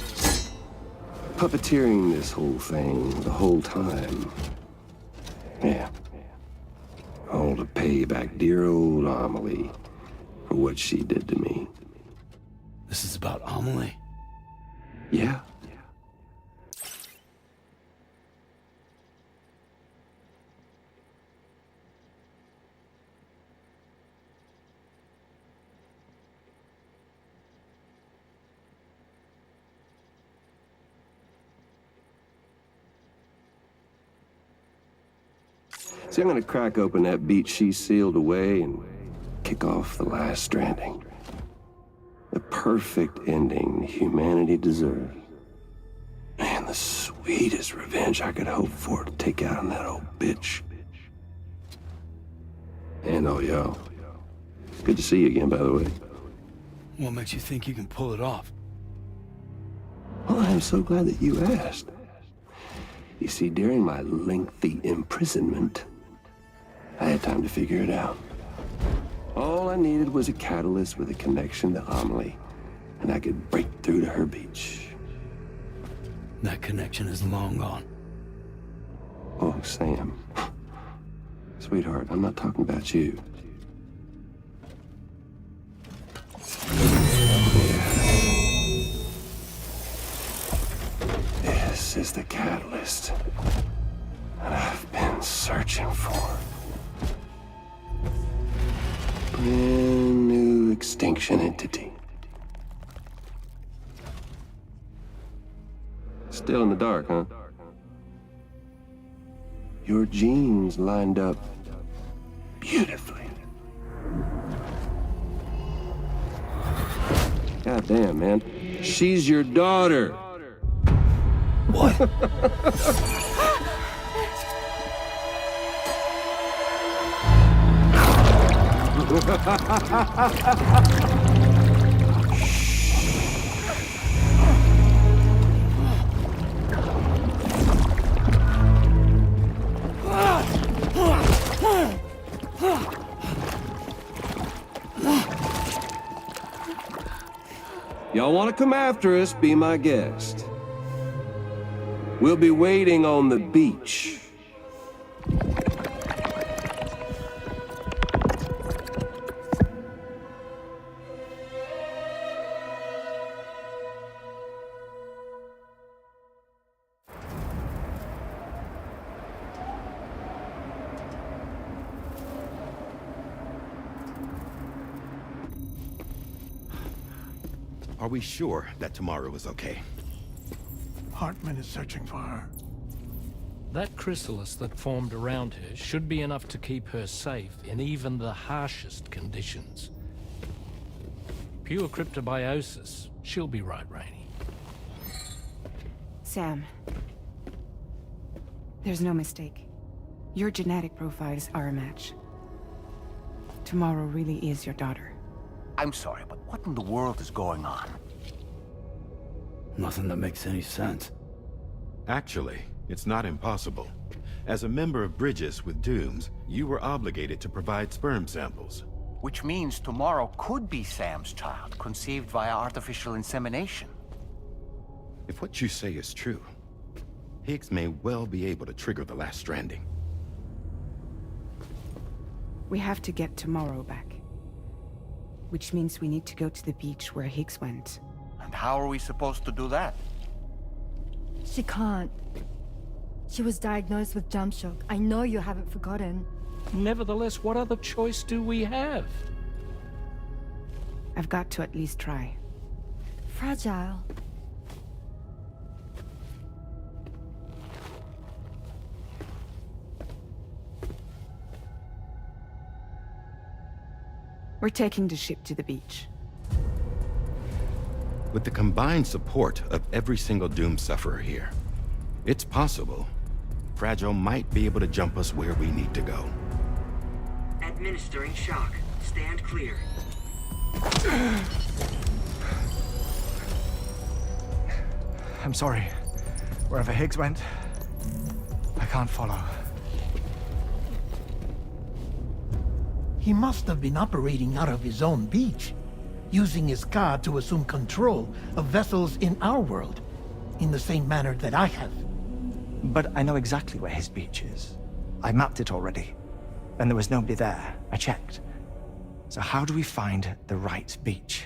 puppeteering this whole thing the whole time. Yeah. All to pay back dear old Amelie for what she did to me. This is about Amelie? Yeah. See, I'm gonna crack open that beach she sealed away and kick off the last stranding. The perfect ending humanity deserves. Man, the sweetest revenge I could hope for to take out on that old bitch. And all y'all. Good to see you again, by the way. What makes you think you can pull it off? Well, I'm so glad that you asked. You see, during my lengthy imprisonment, I had time to figure it out. All I needed was a catalyst with a connection to Amelie, and I could break through to her beach. That connection is long gone. Oh, Sam. Sweetheart, I'm not talking about you. This is the catalyst that I've been searching for. Brand new extinction entity. Still in the dark, huh? Your genes lined up beautifully. God damn, man. She's your daughter. What? Y'all want to come after us, be my guest. We'll be waiting on the beach. Are we sure that tomorrow is okay? Hartman is searching for her. That chrysalis that formed around her should be enough to keep her safe in even the harshest conditions. Pure cryptobiosis. She'll be right, Rainey. Sam. There's no mistake. Your genetic profiles are a match. Tomorrow really is your daughter. I'm sorry, but what in the world is going on? Nothing that makes any sense. Actually, it's not impossible. As a member of Bridges with Dooms, you were obligated to provide sperm samples. Which means tomorrow could be Sam's child, conceived via artificial insemination. If what you say is true, Higgs may well be able to trigger the last stranding. We have to get tomorrow back. Which means we need to go to the beach where Higgs went. And how are we supposed to do that? She can't. She was diagnosed with jump shock. I know you haven't forgotten. Nevertheless, what other choice do we have? I've got to at least try. Fragile. We're taking the ship to the beach. With the combined support of every single Doom sufferer here, it's possible Fragile might be able to jump us where we need to go. Administering shock. Stand clear. I'm sorry. Wherever Higgs went, I can't follow. He must have been operating out of his own beach, using his car to assume control of vessels in our world. in the same manner that I have. But I know exactly where his beach is. I mapped it already, and there was nobody there. I checked. So how do we find the right beach?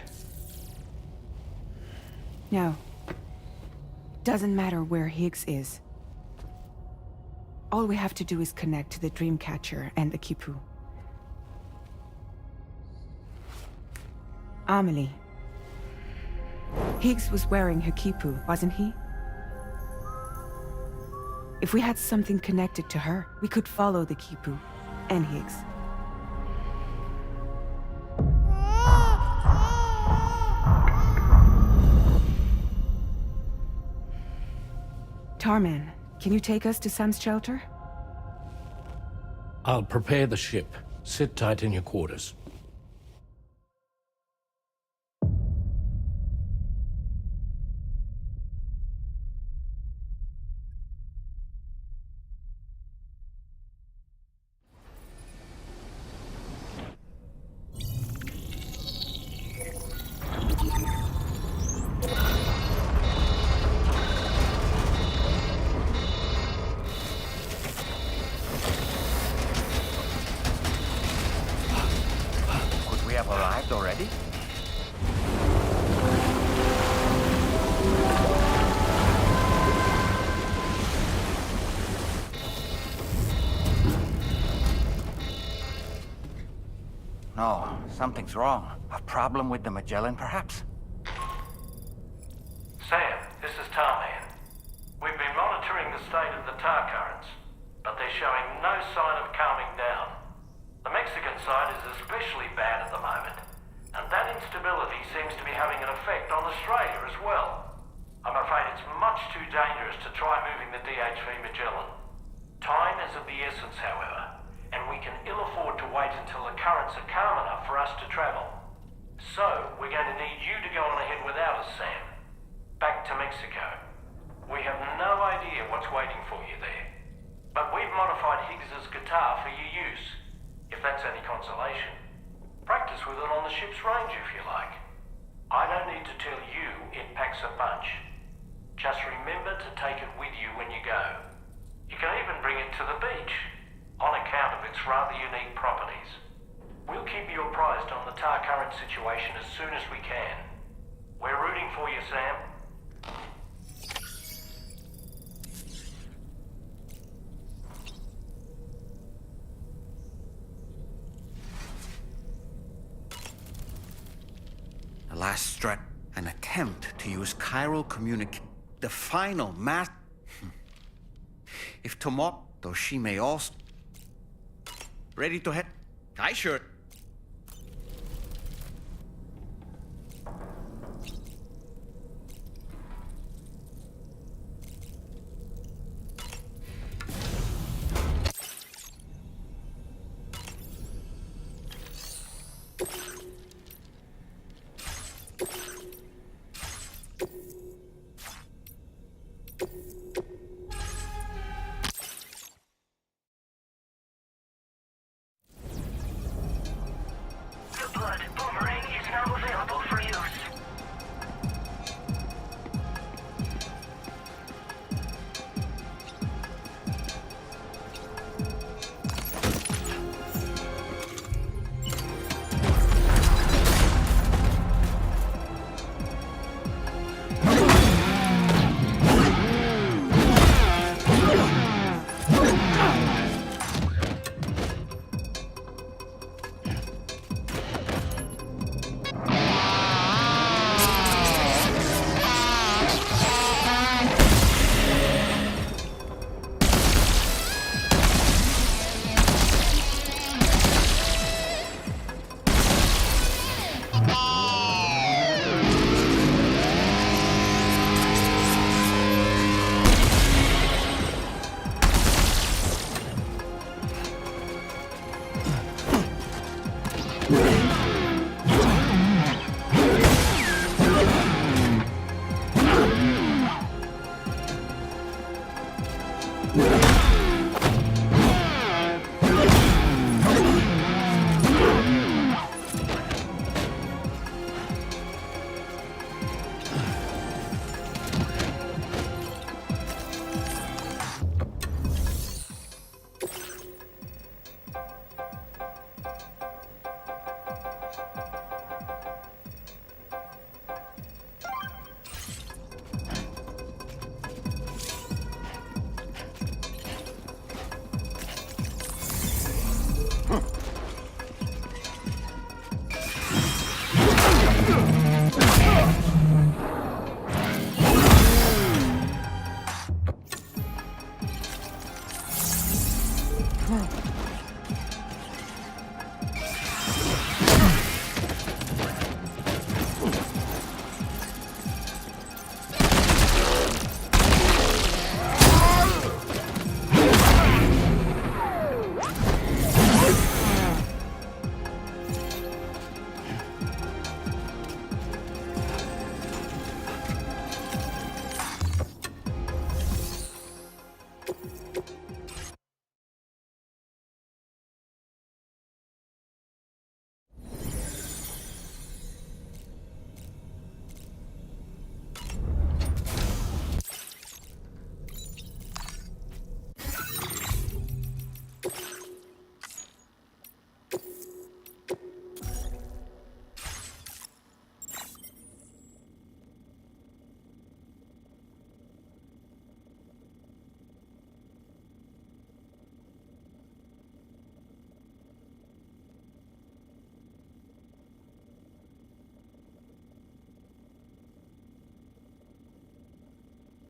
No. Doesn't matter where Higgs is. All we have to do is connect to the Dreamcatcher and the Kipu. Amelie. Higgs was wearing her Kipu, wasn't he? If we had something connected to her, we could follow the Kipu and Higgs. Tarman, can you take us to Sam's shelter? I'll prepare the ship. Sit tight in your quarters. Could we have arrived already? No, something's wrong. A problem with the Magellan, perhaps? Sam, this is Tarman. We've been monitoring the state of the tar currents, but they're showing no sign of calming down. The Mexican side is especially bad at the moment, and that instability seems to be having an effect on Australia as well. I'm afraid it's much too dangerous to try moving the DHV Magellan. Time is of the essence, however, and we can ill afford to wait until the currents are calm enough for us to travel. So, we're going to need you to go on ahead without us, Sam. Back to Mexico. We have no idea what's waiting for you there. But we've modified Higgs's guitar for your use, if that's any consolation. Practice with it on the ship's range if you like. I don't need to tell you it packs a punch. Just remember to take it with you when you go. You can even bring it to the beach, on account of its rather unique properties. We'll keep you apprised on the tar current situation as soon as we can. We're rooting for you, Sam. The last stretch, an attempt to use chiral communication. The final mass. If tomorrow, though she may also. Ready to head? Aye, sure.